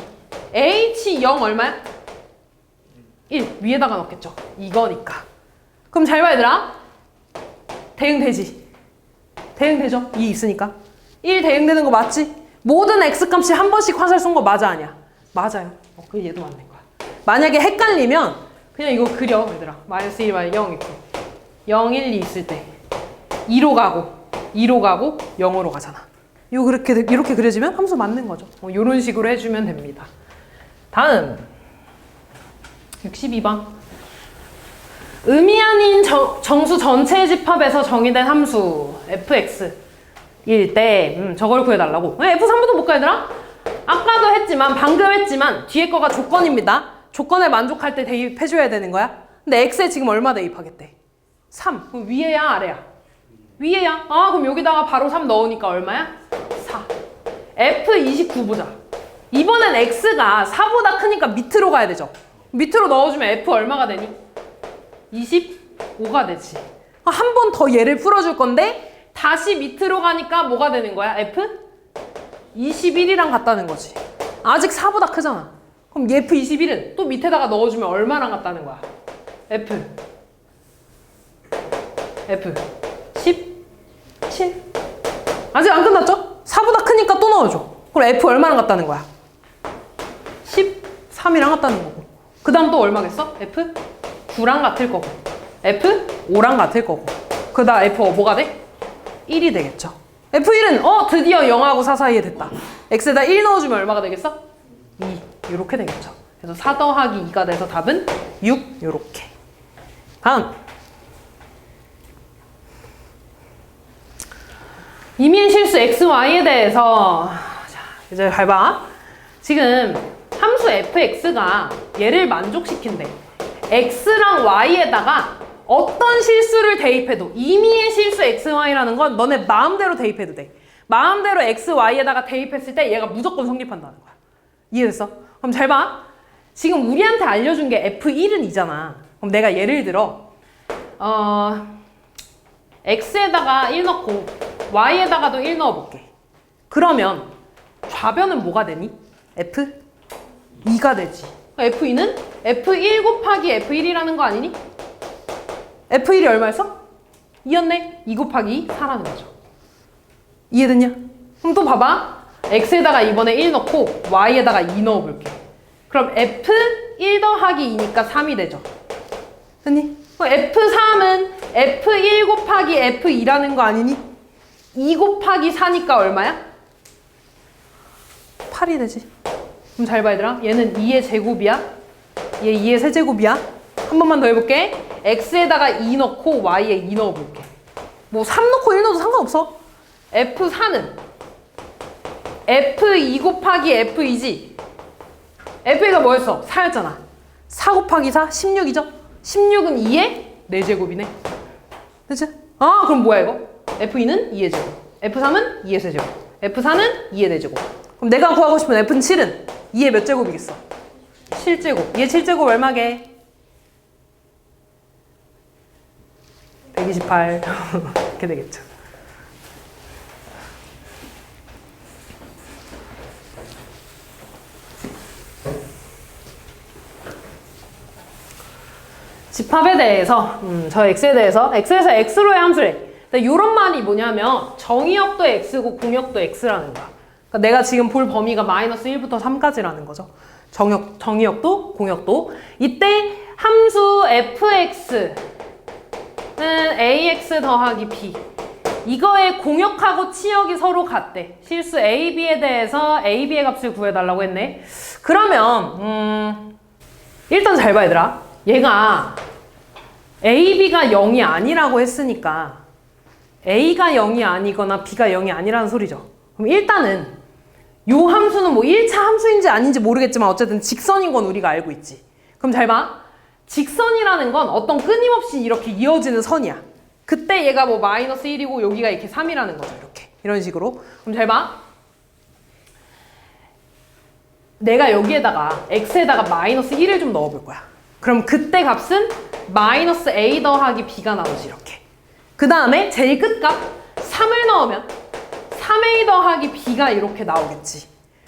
h0 얼마야? 1. 위에다가 넣겠죠. 이거니까. 그럼 잘 봐 얘들아. 대응되지? 대응되죠? 2 있으니까. 1 대응되는 거 맞지? 모든 x값이 한 번씩 화살 쏜 거 맞아 아니야? 맞아요. 그 얘도 맞는 거야. 만약에 헷갈리면 그냥 이거 그려 얘들아. 마이너스 1, 마이너스 0 있고 0, 1, 2 있을 때 2로 가고 2로 가고 0으로 가잖아. 이렇게 그려지면 함수 맞는 거죠. 이런 식으로 해주면 됩니다. 다음 62번. 의미 아닌 정수 전체의 집합에서 정의된 함수 fx 일 때 저걸 구해달라고. F3부터 볼까 얘들아? 아까도 했지만 방금 했지만 뒤에 거가 조건입니다. 조건에 만족할 때 대입해줘야 되는 거야. 근데 X에 지금 얼마 대입하겠대? 3. 그럼 위에야 아래야? 위에야. 아 그럼 여기다가 바로 3 넣으니까 얼마야? 4. F29 보자. 이번엔 X가 4보다 크니까 밑으로 가야 되죠. 밑으로 넣어주면 F 얼마가 되니? 25가 되지. 한 번 더 얘를 풀어줄 건데 다시 밑으로 가니까 뭐가 되는 거야? F? 21이랑 같다는 거지. 아직 4보다 크잖아. 그럼 F 21은 또 밑에다가 넣어주면 얼마랑 같다는 거야? F 17. 아직 안 끝났죠? 4보다 크니까 또 넣어줘. 그럼 F 얼마랑 같다는 거야? 13이랑 같다는 거고. 그 다음 또 얼마겠어? F 9랑 같을 거고 F 5랑 같을 거고. 그 다음 F 뭐가 돼? 1이 되겠죠. F1은 드디어 0하고 4 사이에 됐다. X에다 1 넣어주면 얼마가 되겠어? 2. 이렇게 되겠죠. 그래서 4 더하기 2가 돼서 답은 6. 요렇게. 다음. 이미의 실수 XY에 대해서 자, 이제 잘 봐. 지금 함수 fx가 얘를 만족시킨대. x랑 y에다가 어떤 실수를 대입해도 임의의 실수 xy라는 건 너네 마음대로 대입해도 돼. 마음대로 x, y에다가 대입했을 때 얘가 무조건 성립한다는 거야. 이해됐어? 그럼 잘 봐. 지금 우리한테 알려준 게 f1은 2잖아. 그럼 내가 예를 들어 x에다가 1 넣고 y에다가도 1 넣어볼게. 그러면 좌변은 뭐가 되니? f2가 되지. f2는 f1 곱하기 f1이라는 거 아니니? F1이 얼마였어? 2였네? 2 곱하기 4라는 거죠. 이해됐냐? 그럼 또 봐봐. X에다가 이번에 1 넣고 Y에다가 2 넣어볼게. 그럼 F1 더하기 2니까 3이 되죠. 됐니? F3은 F1 곱하기 F2라는 거 아니니? 2 곱하기 4니까 얼마야? 8이 되지. 그럼 잘 봐 얘들아. 얘는 2의 제곱이야. 얘 2의 세제곱이야. 한 번만 더 해볼게. X에다가 2 넣고 Y에 2 넣어볼게. 뭐 3 넣고 1 넣어도 상관없어. F4는 F2 곱하기 F2지. F2가 뭐였어? 4였잖아. 4 곱하기 4? 16이죠? 16은 2의 4제곱이네. 됐지? 아 그럼 뭐야 이거? F2는 2의 제곱. F3은 2의 세제곱. F4는 2의 4제곱. 그럼 내가 구하고 싶은 F7은 2의 몇 제곱이겠어? 7제곱. 2의 7제곱 얼마게? 128 이렇게 되겠죠. 집합에 대해서 저 x에 대해서 x에서 x로의 함수래. 이런 말이 뭐냐면 정의역도 x고 공역도 x라는 거야. 그러니까 내가 지금 볼 범위가 마이너스 1부터 3까지라는 거죠. 정의역도 공역도. 이때 함수 fx 는 ax 더하기 b 이거의 공역하고 치역이 서로 같대. 실수 a, b에 대해서 a, b의 값을 구해달라고 했네. 그러면 일단 잘 봐 얘들아. 얘가 a, b가 0이 아니라고 했으니까 a가 0이 아니거나 b가 0이 아니라는 소리죠. 그럼 일단은 요 함수는 뭐 1차 함수인지 아닌지 모르겠지만 어쨌든 직선인 건 우리가 알고 있지. 그럼 잘 봐. 직선이라는 건 어떤 끊임없이 이렇게 이어지는 선이야. 그때 얘가 뭐 마이너스 1이고 여기가 이렇게 3이라는 거죠. 이렇게. 이런 식으로. 그럼 잘 봐. 내가 여기에다가 x에다가 마이너스 1을 좀 넣어볼 거야. 그럼 그때 값은 마이너스 a 더하기 b가 나오지 이렇게. 그 다음에 제일 끝값 3을 넣으면 3a 더하기 b가 이렇게 나오겠지.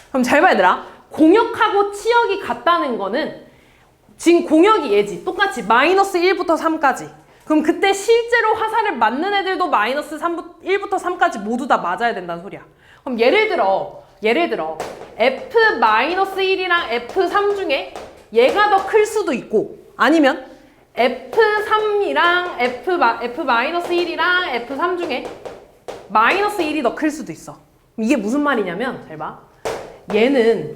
그럼 잘 봐 얘들아. 공역하고 치역이 같다는 거는 지금 공역이 얘지. 똑같이 마이너스 1부터 3까지. 그럼 그때 실제로 화살을 맞는 애들도 마이너스 1부터 3까지 모두 다 맞아야 된다는 소리야. 그럼 예를 들어 F-1이랑 F3 중에 얘가 더 클 수도 있고 아니면 F3이랑 F-1이랑 F3 중에 마이너스 1이 더 클 수도 있어. 이게 무슨 말이냐면 잘 봐. 얘는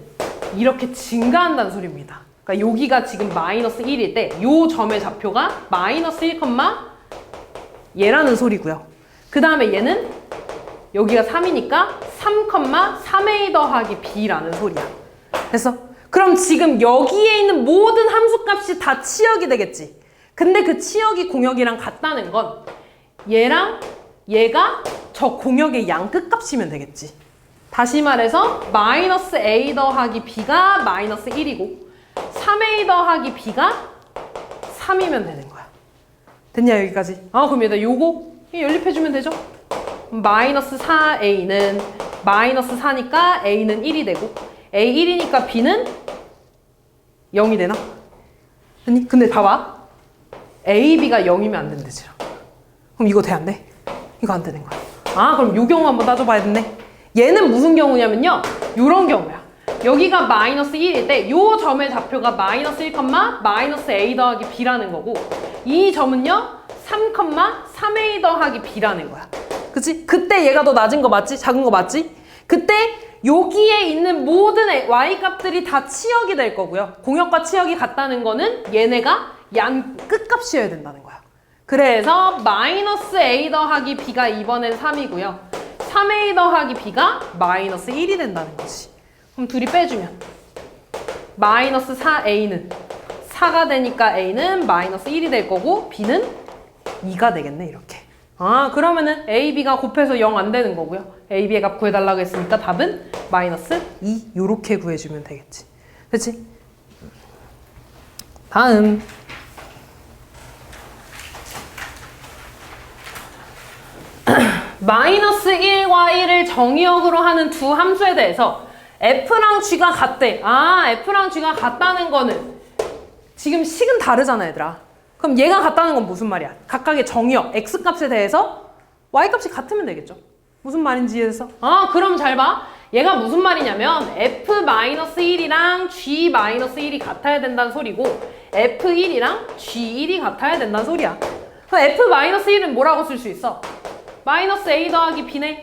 이렇게 증가한다는 소리입니다. 그러니까 여기가 지금 마이너스 1일 때 요 점의 좌표가 마이너스 1, 얘라는 소리고요. 그 다음에 얘는 여기가 3이니까 3,3a 더하기 b라는 소리야. 됐어? 그럼 지금 여기에 있는 모든 함수값이 다 치역이 되겠지. 근데 그 치역이 공역이랑 같다는 건 얘랑 얘가 저 공역의 양 끝값이면 되겠지. 다시 말해서 마이너스 a 더하기 b가 마이너스 1이고 3a 더하기 b가 3이면 되는 거야. 됐냐 여기까지? 그럼 얘들아 요거 연립해주면 되죠? 마이너스 4a는 마이너스 4니까 a는 1이 되고 a 1이니까 b는 0이 되나? 아니 근데 봐봐. a, b가 0이면 안 된대지. 그럼 이거 돼 안 돼? 이거 안 되는 거야. 그럼 요 경우 한번 따져봐야겠네. 얘는 무슨 경우냐면요. 요런 경우야. 여기가 마이너스 1일 때 요 점의 좌표가 마이너스 1, 마이너스 a 더하기 b라는 거고 이 점은요 3,3a 더하기 b라는 거야. 그치? 그때 얘가 더 낮은 거 맞지? 작은 거 맞지? 그때 여기에 있는 모든 y 값들이 다 치역이 될 거고요. 공역과 치역이 같다는 거는 얘네가 양 끝값이어야 된다는 거야. 그래서 마이너스 a 더하기 b가 이번엔 3이고요. 3a 더하기 b가 마이너스 1이 된다는 거지. 그럼 둘이 빼주면 마이너스 4a는 4가 되니까 a는 마이너스 1이 될 거고 b는 2가 되겠네 이렇게. 그러면은 a, b가 곱해서 0 안 되는 거고요. a, b의 값 구해달라고 했으니까 답은 마이너스 2 요렇게 구해주면 되겠지. 그치? 다음 마이너스 1과 1을 정의역으로 하는 두 함수에 대해서 f랑 g가 같대. f랑 g가 같다는 거는 지금 식은 다르잖아 얘들아. 그럼 얘가 같다는 건 무슨 말이야? 각각의 정의역 x값에 대해서 y값이 같으면 되겠죠. 무슨 말인지 이해했어? 그럼 잘 봐. 얘가 무슨 말이냐면 f-1이랑 g-1이 같아야 된다는 소리고 f1이랑 g1이 같아야 된다는 소리야. 그럼 f-1은 뭐라고 쓸 수 있어? 마이너스 a 더하기 b네.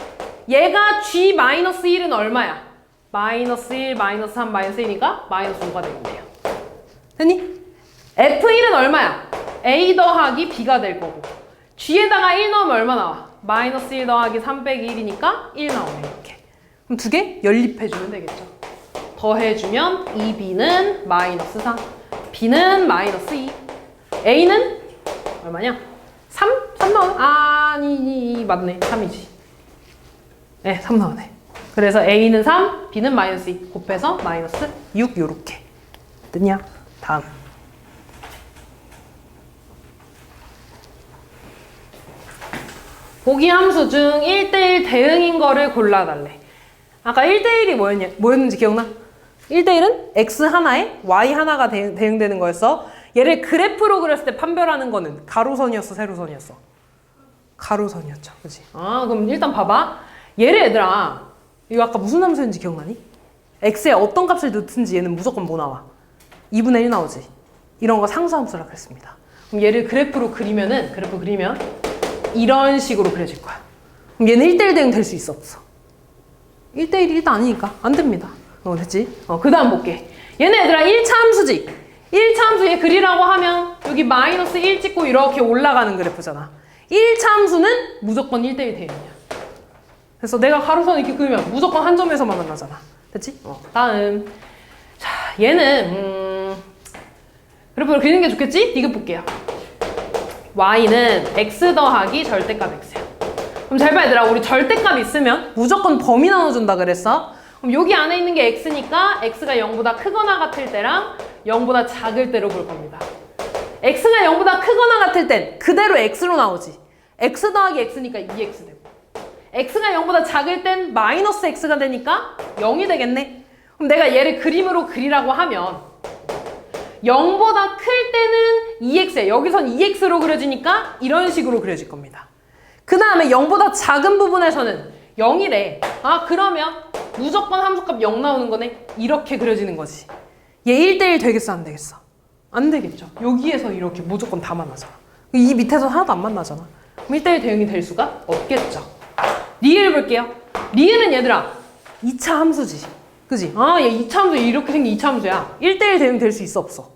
얘가 g-1은 얼마야? 마이너스 1, 마이너스 3, 마이너스 1이니까 마이너스 5가 되겠네요. 됐니? f1은 얼마야? a 더하기 b가 될 거고 g에다가 1 넣으면 얼마 나와? 마이너스 1 더하기 3 빼기 1이니까 1 나오네 이렇게. 그럼 두 개 연립해주면 되겠죠. 더해주면 2b는 마이너스 4, b는 마이너스 2, a는 얼마냐? 3? 3 나오네? 아니 맞네 3이지. 네 3 나오네. 그래서 a는 3, b는 마이너스 2 곱해서 마이너스 6 요렇게. 됐냐? 다음 보기 함수 중 1대1 대응인 거를 골라달래. 아까 1대1이 뭐였는지 기억나? 1대1은 x 하나에 y 하나가 대응되는 거였어. 얘를 그래프로 그렸을 때 판별하는 거는 가로선이었어, 세로선이었어? 가로선이었죠. 그치? 그럼 일단 봐봐. 얘를 얘들아, 이거 아까 무슨 함수였는지 기억나니? x에 어떤 값을 넣든지 얘는 무조건 뭐 나와? 2분의 1 나오지. 이런 거 상수함수라고 했습니다. 그럼 얘를 그래프로 그리면 이런 식으로 그려질 거야. 그럼 얘는 1대1 대응 될 수 있어, 없어? 1대1이 일단 아니니까 안 됩니다. 됐지? 그 다음 볼게. 얘네 얘들아 1차 함수지? 1차 함수 얘 그리라고 하면 여기 마이너스 1 찍고 이렇게 올라가는 그래프잖아. 1차 함수는 무조건 1대1 대응이야. 그래서 내가 가로선 이렇게 그리면 무조건 한 점에서만 만나잖아. 됐지? 다음. 자, 얘는 그래프를 그리는 게 좋겠지? 디귿 볼게요. y는 x 더하기 절대값 x야. 그럼 잘 봐 얘들아. 우리 절대값 있으면 무조건 범위 나눠준다 그랬어. 그럼 여기 안에 있는 게 x니까 x가 0보다 크거나 같을 때랑 0보다 작을 때로 볼 겁니다. x가 0보다 크거나 같을 땐 그대로 x로 나오지. x 더하기 x니까 2x 되고 x가 0보다 작을 땐 마이너스 x가 되니까 0이 되겠네. 그럼 내가 얘를 그림으로 그리라고 하면 0보다 클 때는 2x야. 여기선 2x로 그려지니까 이런 식으로 그려질 겁니다. 그 다음에 0보다 작은 부분에서는 0이래. 아 그러면 무조건 함수값 0 나오는 거네. 이렇게 그려지는 거지. 얘 1대1 되겠어 안 되겠어? 안 되겠죠. 여기에서 이렇게 무조건 다 만나잖아. 이 밑에서 하나도 안 만나잖아. 그럼 1대1 대응이 될 수가 없겠죠. 리을 볼게요. 리을은 얘들아 2차 함수지. 그지? 아 얘 2차 함수 이렇게 생긴 2차 함수야. 1대1 대응 될 수 있어 없어?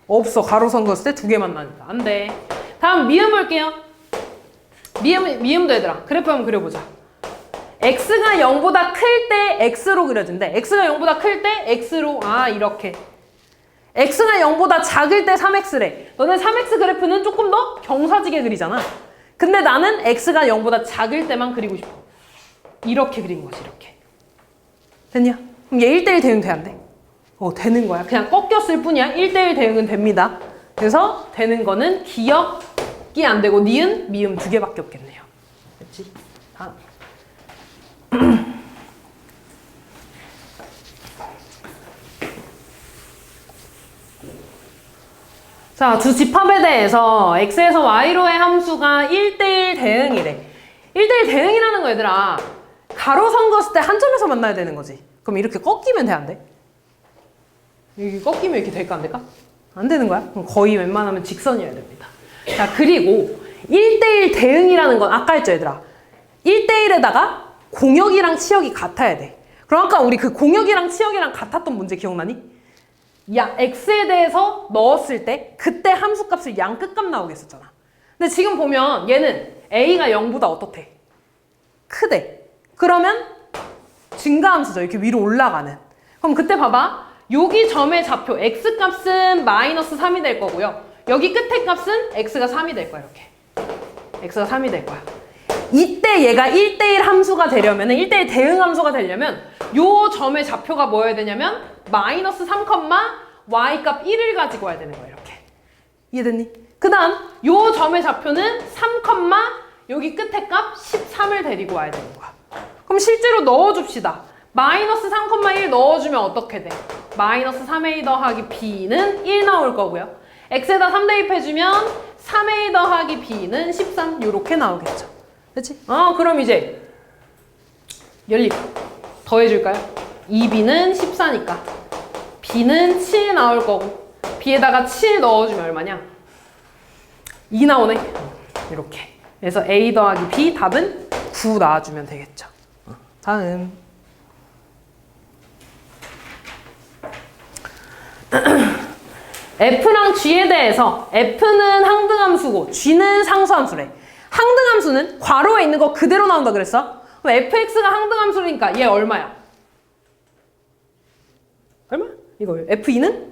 없어. 가로선 그었을 때 2개 만나니까 안 돼. 다음 미음 볼게요. 미음도 얘들아 그래프 한번 그려보자. x가 0보다 클 때 x로 그려진대. x가 0보다 클 때 x로 이렇게. x가 0보다 작을 때 3x래. 너네 3x 그래프는 조금 더 경사지게 그리잖아. 근데 나는 x가 0보다 작을 때만 그리고 싶어. 이렇게 그린 거지 이렇게. 됐냐? 그럼 얘 1대1 대응 돼 안 돼? 되는 거야. 그냥 꺾였을 뿐이야. 1대1 대응은 됩니다. 그래서 되는 거는 기억이 안 되고 니은, 미음 2개밖에 없겠네요. 됐지? 다음. 자, 두 집합에 대해서 x에서 y로의 함수가 1대1 대응이래. 1대1 대응이라는 거 얘들아 가로선 그었을 때 한 점에서 만나야 되는 거지. 그럼 이렇게 꺾이면 돼 안 돼? 여기 꺾이면 이렇게 될까 안 될까? 안 되는 거야? 그럼 거의 웬만하면 직선이어야 됩니다. 자, 그리고 1대1 대응이라는 건 아까 했죠 얘들아. 1대1에다가 공역이랑 치역이 같아야 돼. 그럼 아까 우리 그 공역이랑 치역이랑 같았던 문제 기억나니? 야, x에 대해서 넣었을 때 그때 함수값을 양 끝값 나오겠었잖아. 근데 지금 보면 얘는 a가 0보다 어떻대? 크대. 그러면 증가함수죠. 이렇게 위로 올라가는. 그럼 그때 봐봐. 여기 점의 좌표 x값은 마이너스 3이 될 거고요. 여기 끝의 값은 x가 3이 될 거야. 이렇게. x가 3이 될 거야. 이때 얘가 1대1 함수가 되려면 1대1 대응 함수가 되려면 요 점의 좌표가 뭐여야 되냐면 마이너스 3, y값 1을 가지고 와야 되는 거야. 이렇게. 이해됐니? 그 다음 요 점의 좌표는 3, 여기 끝의 값 13을 데리고 와야 되는 거야. 그럼 실제로 넣어줍시다. 마이너스 3, 1 넣어주면 어떻게 돼? 마이너스 3a 더하기 b는 1 나올 거고요. x에다 3 대입해주면 3a 더하기 b는 13 요렇게 나오겠죠. 그치? 그럼 이제 연립 더해줄까요? 2b는 14니까 b는 7 나올 거고 b에다가 7 넣어주면 얼마냐? 2 나오네. 이렇게. 그래서 a 더하기 b 답은 9 나와주면 되겠죠. 다음. f랑 g에 대해서 f는 항등함수고 g는 상수함수래. 항등함수는 괄호에 있는 거 그대로 나온다 그랬어? 그럼 fx가 항등함수니까 얘 얼마야? 얼마? 이거 f2는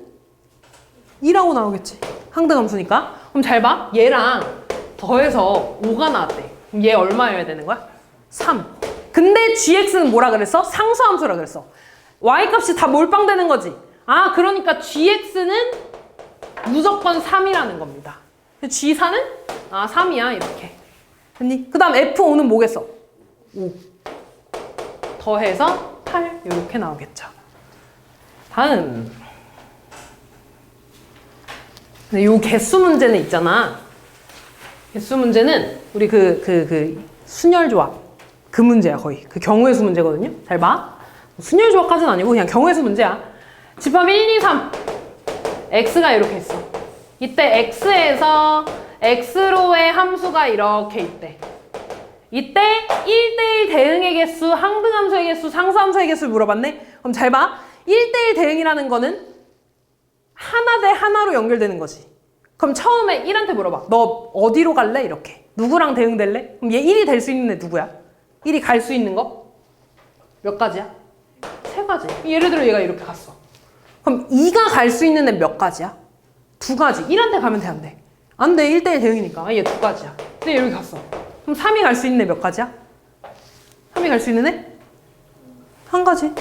2라고 나오겠지. 항등함수니까. 그럼 잘 봐. 얘랑 더해서 5가 나왔대. 그럼 얘 얼마여야 되는 거야? 3. 근데 gx는 뭐라 그랬어? 상수함수라 그랬어. y값이 다 몰빵되는 거지. 그러니까 gx는 무조건 3이라는 겁니다. g4는 3이야 이렇게. 됐니? 그 다음 f5는 뭐겠어? 5 더해서 8 이렇게 나오겠죠. 다음. 근데 요 개수 문제는 있잖아. 개수 문제는 우리 순열 조합 그 문제야 거의. 그 경우의 수 문제거든요. 잘 봐. 순열 조합까지는 아니고 그냥 경우의 수 문제야. 집합 1, 2, 3 x가 이렇게 있어. 이때 x에서 x로의 함수가 이렇게 있대. 이때 1대1 대응의 개수, 항등함수의 개수, 상수함수의 개수를 물어봤네. 그럼 잘 봐. 1대1 대응이라는 거는 하나 대 하나로 연결되는 거지. 그럼 처음에 1한테 물어봐. 너 어디로 갈래? 이렇게. 누구랑 대응될래? 그럼 얘 1이 될 수 있는 애 누구야? 1이 갈 수 있는 거? 몇 가지야? 3가지. 예를 들어 얘가 이렇게 갔어. 그럼 2가 갈 수 있는 애 몇 가지야? 두 가지. 1한테 가면 돼, 안 돼? 안 돼. 1대1 대응이니까. 얘 두 가지야. 근데 여기 갔어. 그럼 3이 갈 수 있는 애 몇 가지야? 3이 갈 수 있는 애? 한 가지.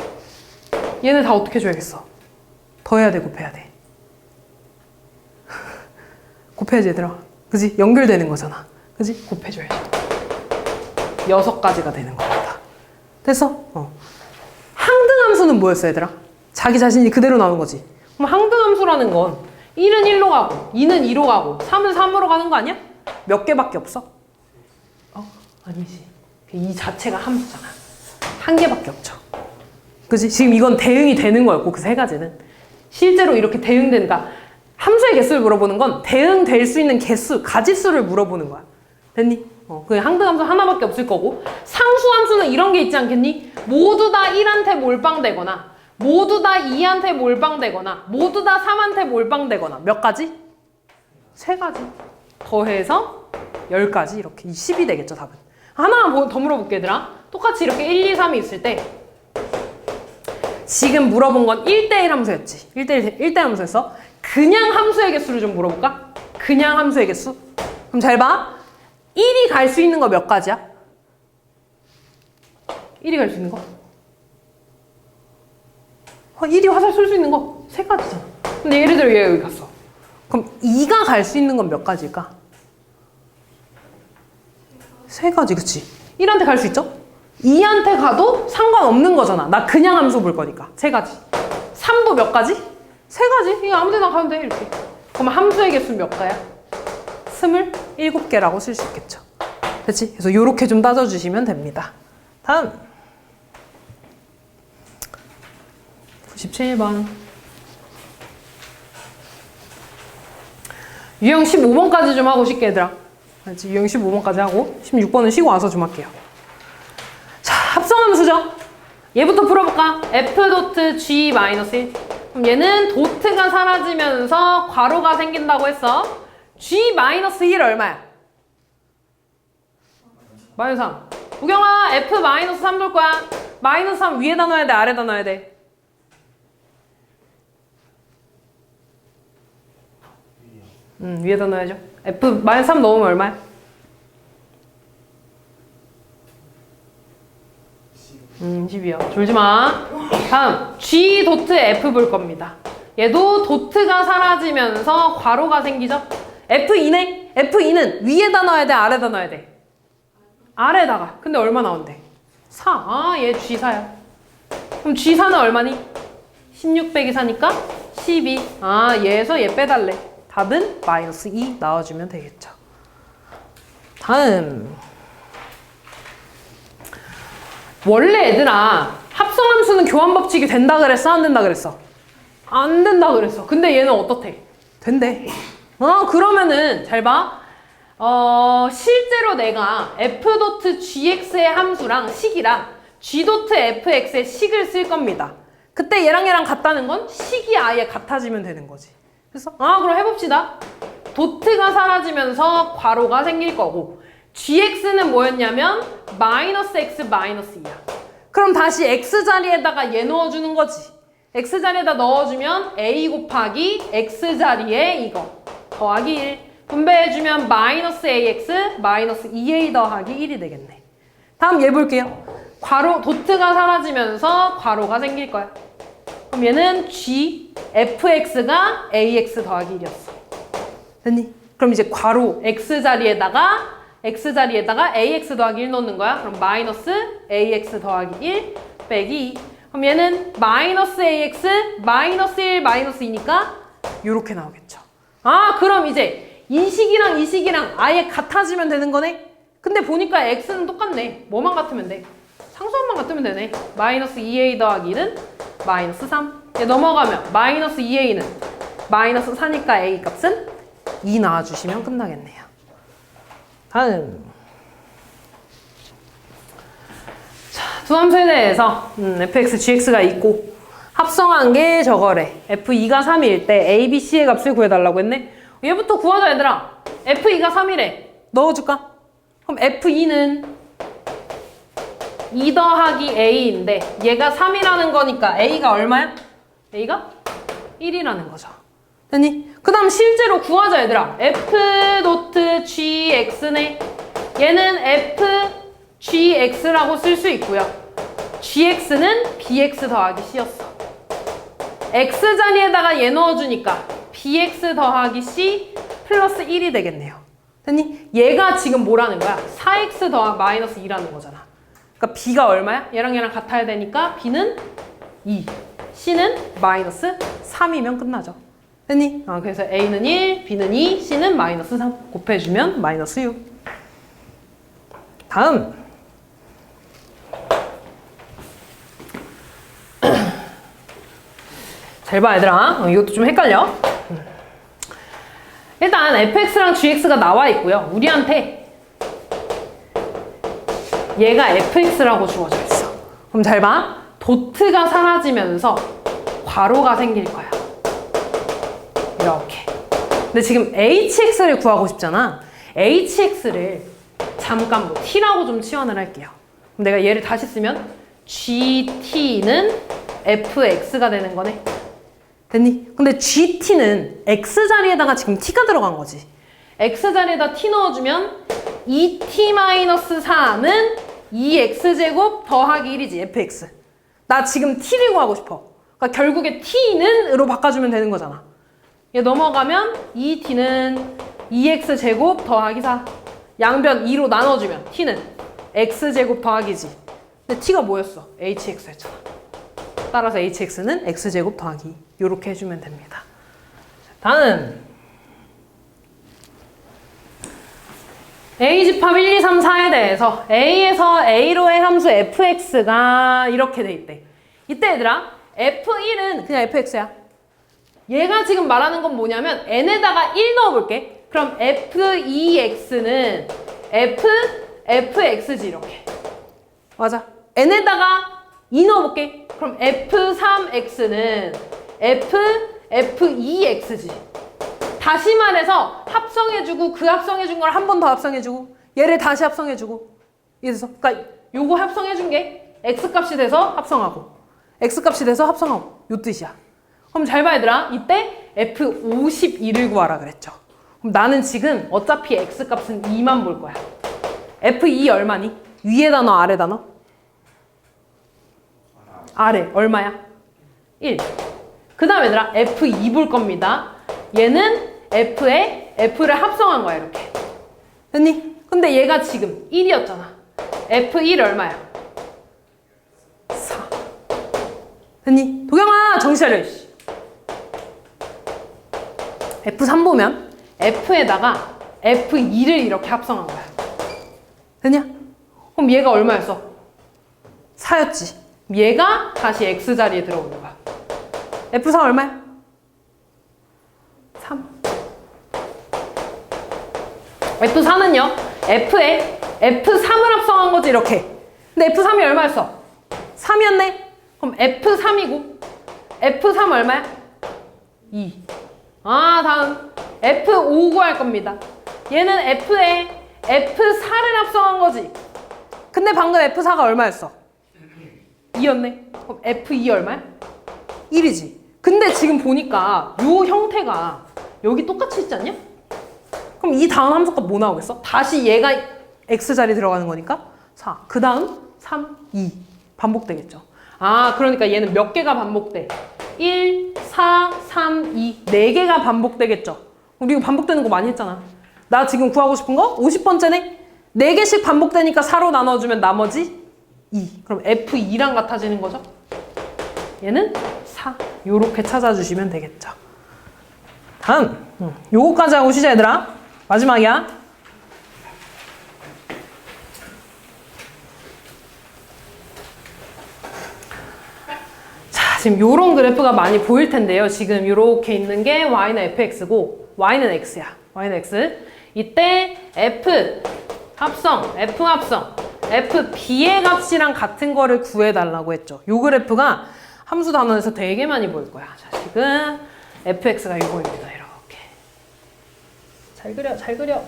얘네 다 어떻게 줘야겠어? 더해야 돼, 곱해야 돼? 곱해야지, 얘들아. 그지? 연결되는 거잖아. 그지? 곱해줘야지. 6가지가 되는 겁니다. 됐어? 항등함수는 뭐였어, 얘들아? 자기 자신이 그대로 나오는 거지. 그럼 항등함수라는 건 1은 1로 가고 2는 2로 가고 3은 3으로 가는 거 아니야? 몇 개밖에 없어? 아니지. 이 자체가 함수잖아. 한 개밖에 없죠. 그지? 지금 이건 대응이 되는 거였고 그 세 가지는 실제로 이렇게 대응된다. 함수의 개수를 물어보는 건 대응될 수 있는 개수, 가지수를 물어보는 거야. 됐니? 그 항등함수 하나밖에 없을 거고 상수함수는 이런 게 있지 않겠니? 모두 다 1한테 몰빵되거나 모두 다 2한테 몰빵되거나 모두 다 3한테 몰빵되거나 몇 가지? 3가지. 더해서 10가지 이렇게 10이 되겠죠, 답은. 하나만 더 물어볼게, 얘들아. 똑같이 이렇게 1, 2, 3이 있을 때 지금 물어본 건 1대1 함수였지. 1대1 함수였어. 그냥 함수의 개수를 좀 물어볼까? 그냥 함수의 개수? 그럼 잘 봐. 1이 갈 수 있는 거 몇 가지야? 1이 갈 수 있는 거? 1이 화살 쏠 수 있는 거 3가지잖아. 근데 예를 들어 얘가 여기 갔어. 그럼 2가 갈 수 있는 건 몇 가지일까? 3가지, 그치? 1한테 갈 수 있죠? 2한테 가도 상관없는 거잖아. 나 그냥 함수 볼 거니까. 3가지. 3도 몇 가지? 3가지. 이거 아무 데나 가면 돼, 이렇게. 그럼 함수의 개수 몇 가야? 27개라고 쓸 수 있겠죠. 됐지? 그래서 요렇게 좀 따져주시면 됩니다. 다음 97번 유형 15번까지 좀 하고 쉽게 얘들아. 알지? 유형 15번까지 하고 16번은 쉬고 와서 좀 할게요. 자, 합성함수죠. 얘부터 풀어볼까? f.g-1 그럼 얘는 도트가 사라지면서 괄호가 생긴다고 했어. g-1 얼마야? 마이너스 3. 우경아, f-3 돌 거야. 마이너스 3 위에다 넣어야 돼, 아래다 넣어야 돼? 위에다 넣어야죠. f-3 넣으면 얼마야? 10이요. 졸지 마. 다음 g 도트 f 볼 겁니다. 얘도 도트가 사라지면서 괄호가 생기죠. f2네. f2는 위에다 넣어야 돼, 아래다 넣어야 돼? 아래다가. 근데 얼마 나온대? 4. 아, 얘 g4야. 그럼 g4는 얼마니? 16 빼기 4니까 12. 아, 얘에서 얘 빼달래. 답은 마이너스 2 나와주면 되겠죠. 다음 원래 얘들아 합성함수는 교환법칙이 된다 그랬어? 안 된다 그랬어? 안 된다 그랬어. 근데 얘는 어떻대? 된대. 그러면은 잘 봐. 실제로 내가 f.gx의 함수랑 식이랑 g.fx의 식을 쓸 겁니다. 그때 얘랑 얘랑 같다는 건 식이 아예 같아지면 되는 거지. 그래서 그럼 해봅시다. 도트가 사라지면서 괄호가 생길 거고 gx는 뭐였냐면 마이너스 x 마이너스 2야. 그럼 다시 x 자리에다가 얘 넣어주는 거지. x 자리에다 넣어주면 a 곱하기 x 자리에 이거 더하기 1 분배해주면 마이너스 ax 마이너스 2a 더하기 1이 되겠네. 다음 얘 볼게요. 괄호 도트가 사라지면서 괄호가 생길 거야. 그럼 얘는 g fx가 ax 더하기 1이었어. 됐니? 그럼 이제 괄호 x 자리에다가 ax 더하기 1 넣는 거야. 그럼 마이너스 ax 더하기 1 빼기 2. 그럼 얘는 마이너스 ax 마이너스 1 마이너스 2니까 요렇게 나오겠죠. 그럼 이제 이 식이랑 이 식이랑 아예 같아지면 되는 거네? 근데 보니까 x는 똑같네. 뭐만 같으면 돼? 상수함만 같으면 되네. 마이너스 2a 더하기 1은 마이너스 3. 얘 넘어가면 마이너스 2a는 마이너스 4니까 a 값은 2 나와주시면 끝나겠네요. 다음 자, 두 함수에 대해서 fx, gx가 있고 합성한 게 저거래. f2가 3일 때 a, b, c의 값을 구해달라고 했네. 얘부터 구하자 얘들아. f2가 3이래. 넣어줄까? 그럼 f2는 2 더하기 a인데 얘가 3이라는 거니까 a가 얼마야? a가 1이라는 거죠. 됐니? 그 다음 실제로 구하자 얘들아. f 도트 gx네. 얘는 f gx라고 쓸 수 있고요. gx는 bx 더하기 c였어. x 자리에다가 얘 넣어주니까 bx 더하기 c 플러스 1이 되겠네요. 됐니? 얘가 지금 뭐라는 거야? 4x 더하기 마이너스 2라는 거잖아. 그러니까 b가 얼마야? 얘랑 같아야 되니까 b는 2, c는 마이너스 3이면 끝나죠. 됐니? 그래서 a는 1, b는 2, c는 마이너스 3 곱해주면 마이너스 6. 다음 잘 봐 얘들아. 이것도 좀 헷갈려. 일단 fx랑 gx가 나와 있고요. 우리한테 얘가 fx라고 주어져 있어. 그럼 잘 봐. 도트가 사라지면서 괄호가 생길 거야. 이렇게. 근데 지금 hx를 구하고 싶잖아. hx를 잠깐 뭐 t라고 좀 치환을 할게요. 그럼 내가 얘를 다시 쓰면 gt는 fx가 되는 거네. 됐니? 근데 gt는 x 자리에다가 지금 t가 들어간 거지. x 자리에다 t 넣어주면 2t-4는 2x제곱 더하기 1이지. fx. 나 지금 t를 구하고 싶어. 그러니까 결국에 t는 으로 바꿔주면 되는 거잖아. 얘 넘어가면 2t는 2x제곱 더하기 4. 양변 2로 나눠주면 t는 x제곱 더하기지. 근데 t가 뭐였어? hx였잖아. 따라서 hx는 x제곱 더하기 이렇게 해주면 됩니다. 다음 a집합 1, 2, 3, 4에 대해서 a에서 a로의 함수 fx가 이렇게 돼 있대. 이때 얘들아 f1은 그냥 fx야. 얘가 지금 말하는 건 뭐냐면 n에다가 1 넣어볼게. 그럼 f2x는 fx지 이렇게. 맞아. n에다가 2 넣어볼게. 그럼 f3x는 f2x지. 다시 말해서 합성해주고 그 합성해준 걸 한 번 더 합성해주고 얘를 다시 합성해주고 이래서 그러니까 요거 합성해준 게 x값이 돼서 합성하고 x값이 돼서 합성하고 요 뜻이야. 그럼 잘 봐 얘들아. 이때 f52를 구하라 그랬죠. 그럼 나는 지금 어차피 x값은 2만 볼 거야. f2 얼마니? 위에다 넣어 아래다 넣어? 아래 얼마야? 1. 그 다음 얘들아 f2 볼 겁니다. 얘는 f를 합성한 거야 이렇게. 됐니? 근데 얘가 지금 1이었잖아. f1 얼마야? 4. 됐니? 도경아 정신 차려. f3 보면 f에다가 f2를 이렇게 합성한 거야. 됐냐? 그럼 얘가 얼마였어? 4였지. 얘가 다시 x 자리에 들어오는 거야. f4 얼마야? 3. f4는요 f에 f3을 합성한 거지 이렇게. 근데 f3이 얼마였어? 3이었네? 그럼 f3이고 f3 얼마야? 2. 다음 f5 구할 겁니다. 얘는 f에 f4를 합성한 거지. 근데 방금 f4가 얼마였어? 2였네. 그럼 f2 얼마야? 1이지. 근데 지금 보니까 요 형태가 여기 똑같이 있지 않냐? 그럼 이 다음 함수값 뭐 나오겠어? 다시 얘가 x자리 들어가는 거니까 4. 그 다음 3, 2 반복되겠죠. 그러니까 얘는 몇 개가 반복돼? 1, 4, 3, 2 4개가 반복되겠죠. 우리 이거 반복되는 거 많이 했잖아. 나 지금 구하고 싶은 거 50번째네? 4개씩 반복되니까 4로 나눠주면 나머지 2. 그럼 F2랑 같아지는 거죠? 얘는 4. 요렇게 찾아주시면 되겠죠. 다음 요거까지 하고 쉬자 얘들아. 마지막이야. 자, 지금 요런 그래프가 많이 보일 텐데요. 지금 요렇게 있는 게 y는 fx고 y는 x야. y는 x. 이때 f 합성, f 합성, fb의 값이랑 같은 거를 구해달라고 했죠. 요 그래프가 함수 단원에서 되게 많이 보일 거야. 자, 지금 fx가 요거입니다. 이렇게. 잘 그려, 잘 그려.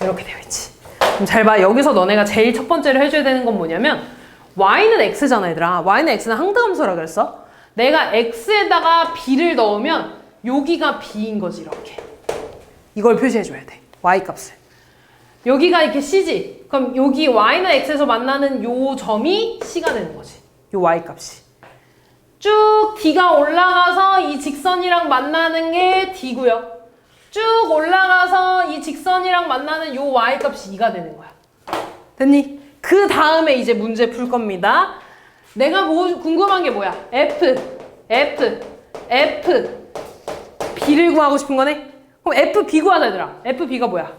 이렇게 되어 있지. 그럼 잘 봐. 여기서 너네가 제일 첫 번째로 해줘야 되는 건 뭐냐면 y는 x잖아 얘들아. y는 x는 항등함수라 그랬어. 내가 x에다가 b를 넣으면 여기가 b인 거지 이렇게. 이걸 표시해줘야 돼. y값을. 여기가 이렇게 c지. 그럼 여기 y는 x에서 만나는 요 점이 c가 되는 거지. 요 y값이. 쭉 d가 올라가서 이 직선이랑 만나는 게 d고요. 쭉 올라가서 이 직선이랑 만나는 요 y값이 2가 되는 거야. 됐니? 그 다음에 이제 문제 풀 겁니다. 내가 궁금한 게 뭐야? b를 구하고 싶은 거네? 그럼 b 구하자 얘들아. b가 뭐야?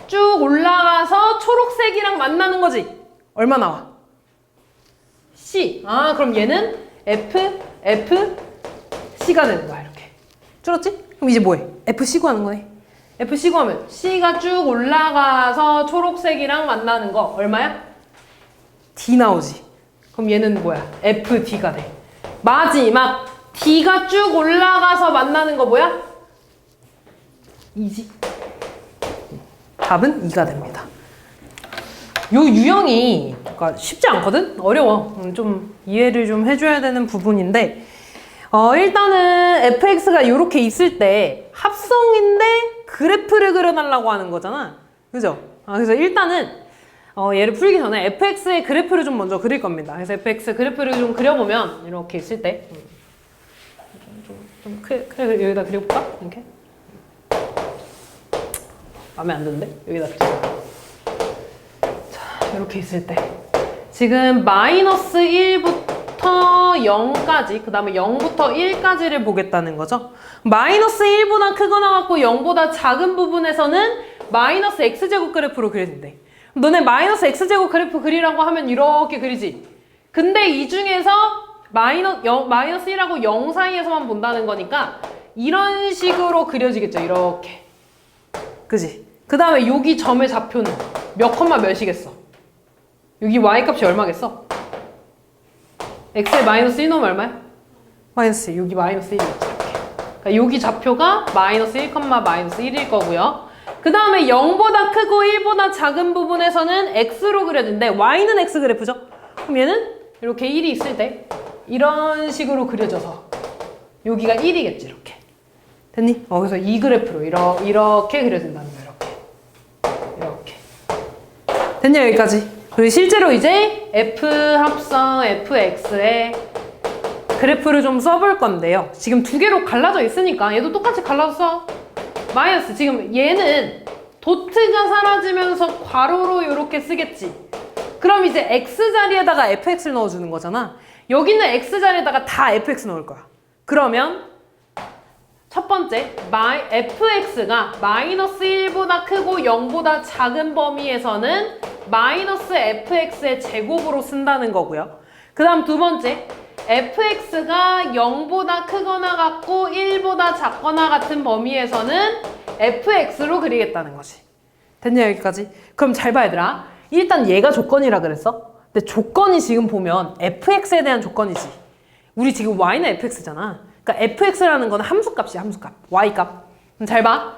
쭉 올라가서 초록색이랑 만나는 거지. 얼마 나와? c. 아 그럼 얘는 c가 되는 거야 이렇게. 줄었지? 그럼 이제 뭐해? fc 구하는 거네. fc 구하면 c가 쭉 올라가서 초록색이랑 만나는 거 얼마야? d 나오지. 그럼 얘는 뭐야? fd가 돼. 마지막 d가 쭉 올라가서 만나는 거 뭐야? 2지. 답은 2가 됩니다. 요 유형이 그러니까 쉽지 않거든? 어려워. 좀 이해를 좀 해줘야 되는 부분인데 일단은 fx가 이렇게 있을 때 합성인데 그래프를 그려달라고 하는 거잖아. 그죠? 그래서 일단은 얘를 풀기 전에 fx의 그래프를 좀 먼저 그릴 겁니다. 그래서 fx 그래프를 좀 그려보면 이렇게 있을 때 좀 크게 여기다 그려볼까? 이렇게 마음에 안 드는데? 여기다 그려볼까? 자, 이렇게 있을 때 지금 마이너스 1부터 0까지 그 다음에 0부터 1까지를 보겠다는 거죠. 마이너스 1보다 크거나 같고 0보다 작은 부분에서는 마이너스 x제곱 그래프로 그려진대. 너네 마이너스 x제곱 그래프 그리라고 하면 이렇게 그리지. 근데 이 중에서 마이너스 1하고 0 사이에서만 본다는 거니까 이런 식으로 그려지겠죠. 이렇게. 그지? 그 다음에 여기 점의 좌표는 몇 컴마 몇이겠어? 여기 y값이 얼마겠어? x에 마이너스 1 넣으면 얼마야? 마이너스 1. 여기 마이너스 1이겠지. 이렇게. 그러니까 여기 좌표가 마이너스 1, 마이너스 1일 거고요. 그 다음에 0보다 크고 1보다 작은 부분에서는 x로 그려진대. y는 x 그래프죠? 그럼 얘는 이렇게 1이 있을 때 이런 식으로 그려져서 여기가 1이겠지. 이렇게. 됐니? 그래서 이 그래프로 이렇게 그려진다는 거야. 이렇게. 됐냐 여기까지? 그리고 실제로 이제 f 합성 fx의 그래프를 좀 써볼 건데요. 지금 두 개로 갈라져 있으니까 얘도 똑같이 갈라서 써. 마이너스 지금 얘는 도트가 사라지면서 괄호로 이렇게 쓰겠지. 그럼 이제 x 자리에다가 fx를 넣어주는 거잖아. 여기는 x 자리에다가 다 fx 넣을 거야. 그러면 첫 번째 fx가 마이너스 1보다 크고 0보다 작은 범위에서는 마이너스 fx의 제곱으로 쓴다는 거고요. 그 다음 두 번째 fx가 0보다 크거나 같고 1보다 작거나 같은 범위에서는 fx로 그리겠다는 거지. 됐냐 여기까지? 그럼 잘 봐 얘들아. 일단 얘가 조건이라 그랬어. 근데 조건이 지금 보면 fx에 대한 조건이지. 우리 지금 y는 fx잖아. 그러니까 fx라는 건 함수값이야. 함수값. y값. 그럼 잘 봐.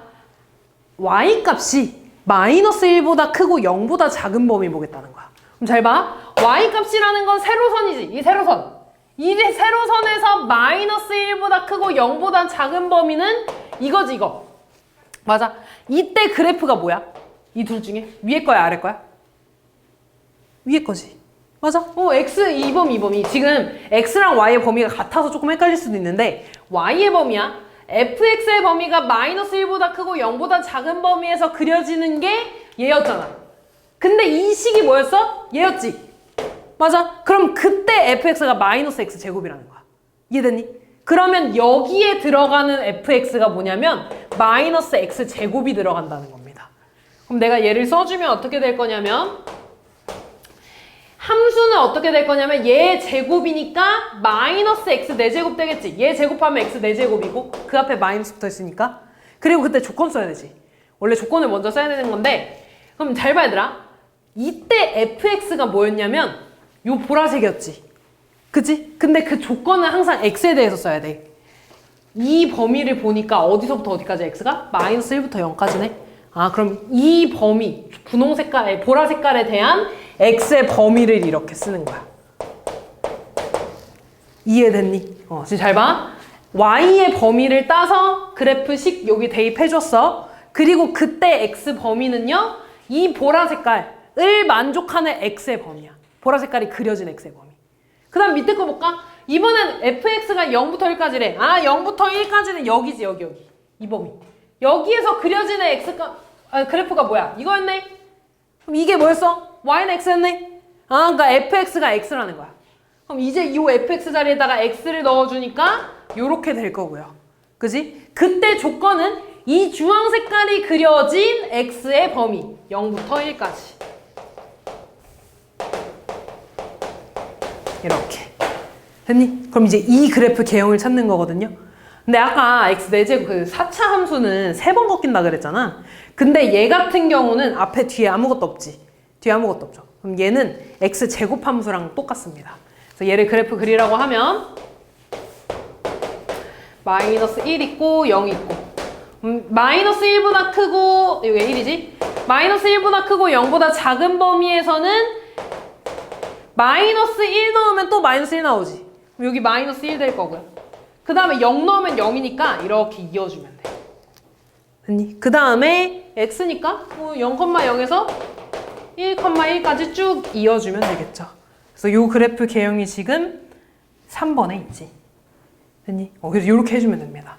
y값이 마이너스 1보다 크고 0보다 작은 범위 보겠다는 거야. 그럼 잘 봐. y값이라는 건 세로선이지. 이 세로선. 이 세로선에서 마이너스 1보다 크고 0보다 작은 범위는 이거지 이거. 맞아. 이때 그래프가 뭐야? 이 둘 중에? 위에 거야 아래 거야? 위에 거지. 맞아. x 이 범위. 지금 x랑 y의 범위가 같아서 조금 헷갈릴 수도 있는데 y의 범위야. fx의 범위가 마이너스 1보다 크고 0보다 작은 범위에서 그려지는 게 얘였잖아. 근데 이 식이 뭐였어? 얘였지. 맞아. 그럼 그때 fx가 마이너스 x 제곱이라는 거야. 이해됐니? 그러면 여기에 들어가는 fx가 뭐냐면 마이너스 x 제곱이 들어간다는 겁니다. 그럼 내가 얘를 써주면 어떻게 될 거냐면 함수는 어떻게 될 거냐면 얘 제곱이니까 마이너스 x 4제곱 되겠지. 얘 제곱하면 x 4제곱이고 그 앞에 마이너스 붙어 있으니까. 그리고 그때 조건 써야 되지. 원래 조건을 먼저 써야 되는 건데 그럼 잘 봐 얘들아. 이때 fx가 뭐였냐면 요 보라색이었지. 그치? 근데 그 조건은 항상 x에 대해서 써야 돼. 이 범위를 보니까 어디서부터 어디까지 x가? 마이너스 1부터 0까지네. 아 그럼 이 범위 분홍 색깔, 보라 색깔에 대한 x의 범위를 이렇게 쓰는 거야. 이해됐니? 지금 잘 봐. y의 범위를 따서 그래프식 여기 대입해줬어. 그리고 그때 x 범위는요, 이 보라 색깔을 만족하는 x의 범위야. 보라 색깔이 그려진 x의 범위. 그 다음 밑에 거 볼까? 이번엔 fx가 0부터 1까지래. 아, 0부터 1까지는 여기지, 여기. 이 범위. 여기에서 그려지는 그래프가 뭐야? 이거였네? 그럼 이게 뭐였어? y는 x였네? 아, 그러니까 fx가 x라는 거야. 그럼 이제 이 fx 자리에다가 x를 넣어주니까 요렇게 될 거고요. 그지? 그때 조건은 이 주황 색깔이 그려진 x의 범위 0부터 1까지 이렇게 됐니? 그럼 이제 이 그래프 개형을 찾는 거거든요. 근데 아까 x 4제곱 그 4차 함수는 3번 꺾인다 그랬잖아. 근데 얘 같은 경우는 앞에 뒤에 아무것도 없지. 뒤에 아무것도 없죠. 그럼 얘는 x 제곱 함수랑 똑같습니다. 그래서 얘를 그래프 그리라고 하면 마이너스 1 있고 0 있고 마이너스 1보다 크고 이거 왜 1이지? 마이너스 1보다 크고 0보다 작은 범위에서는 마이너스 1 넣으면 또 마이너스 1 나오지. 그럼 여기 마이너스 1 될 거고요. 그 다음에 0 넣으면 0이니까 이렇게 이어주면 돼. 됐니? 그 다음에 x니까 0,0에서 1,1까지 쭉 이어주면 되겠죠. 그래서 요 그래프 개형이 지금 3번에 있지. 됐니? 그래서 이렇게 해주면 됩니다.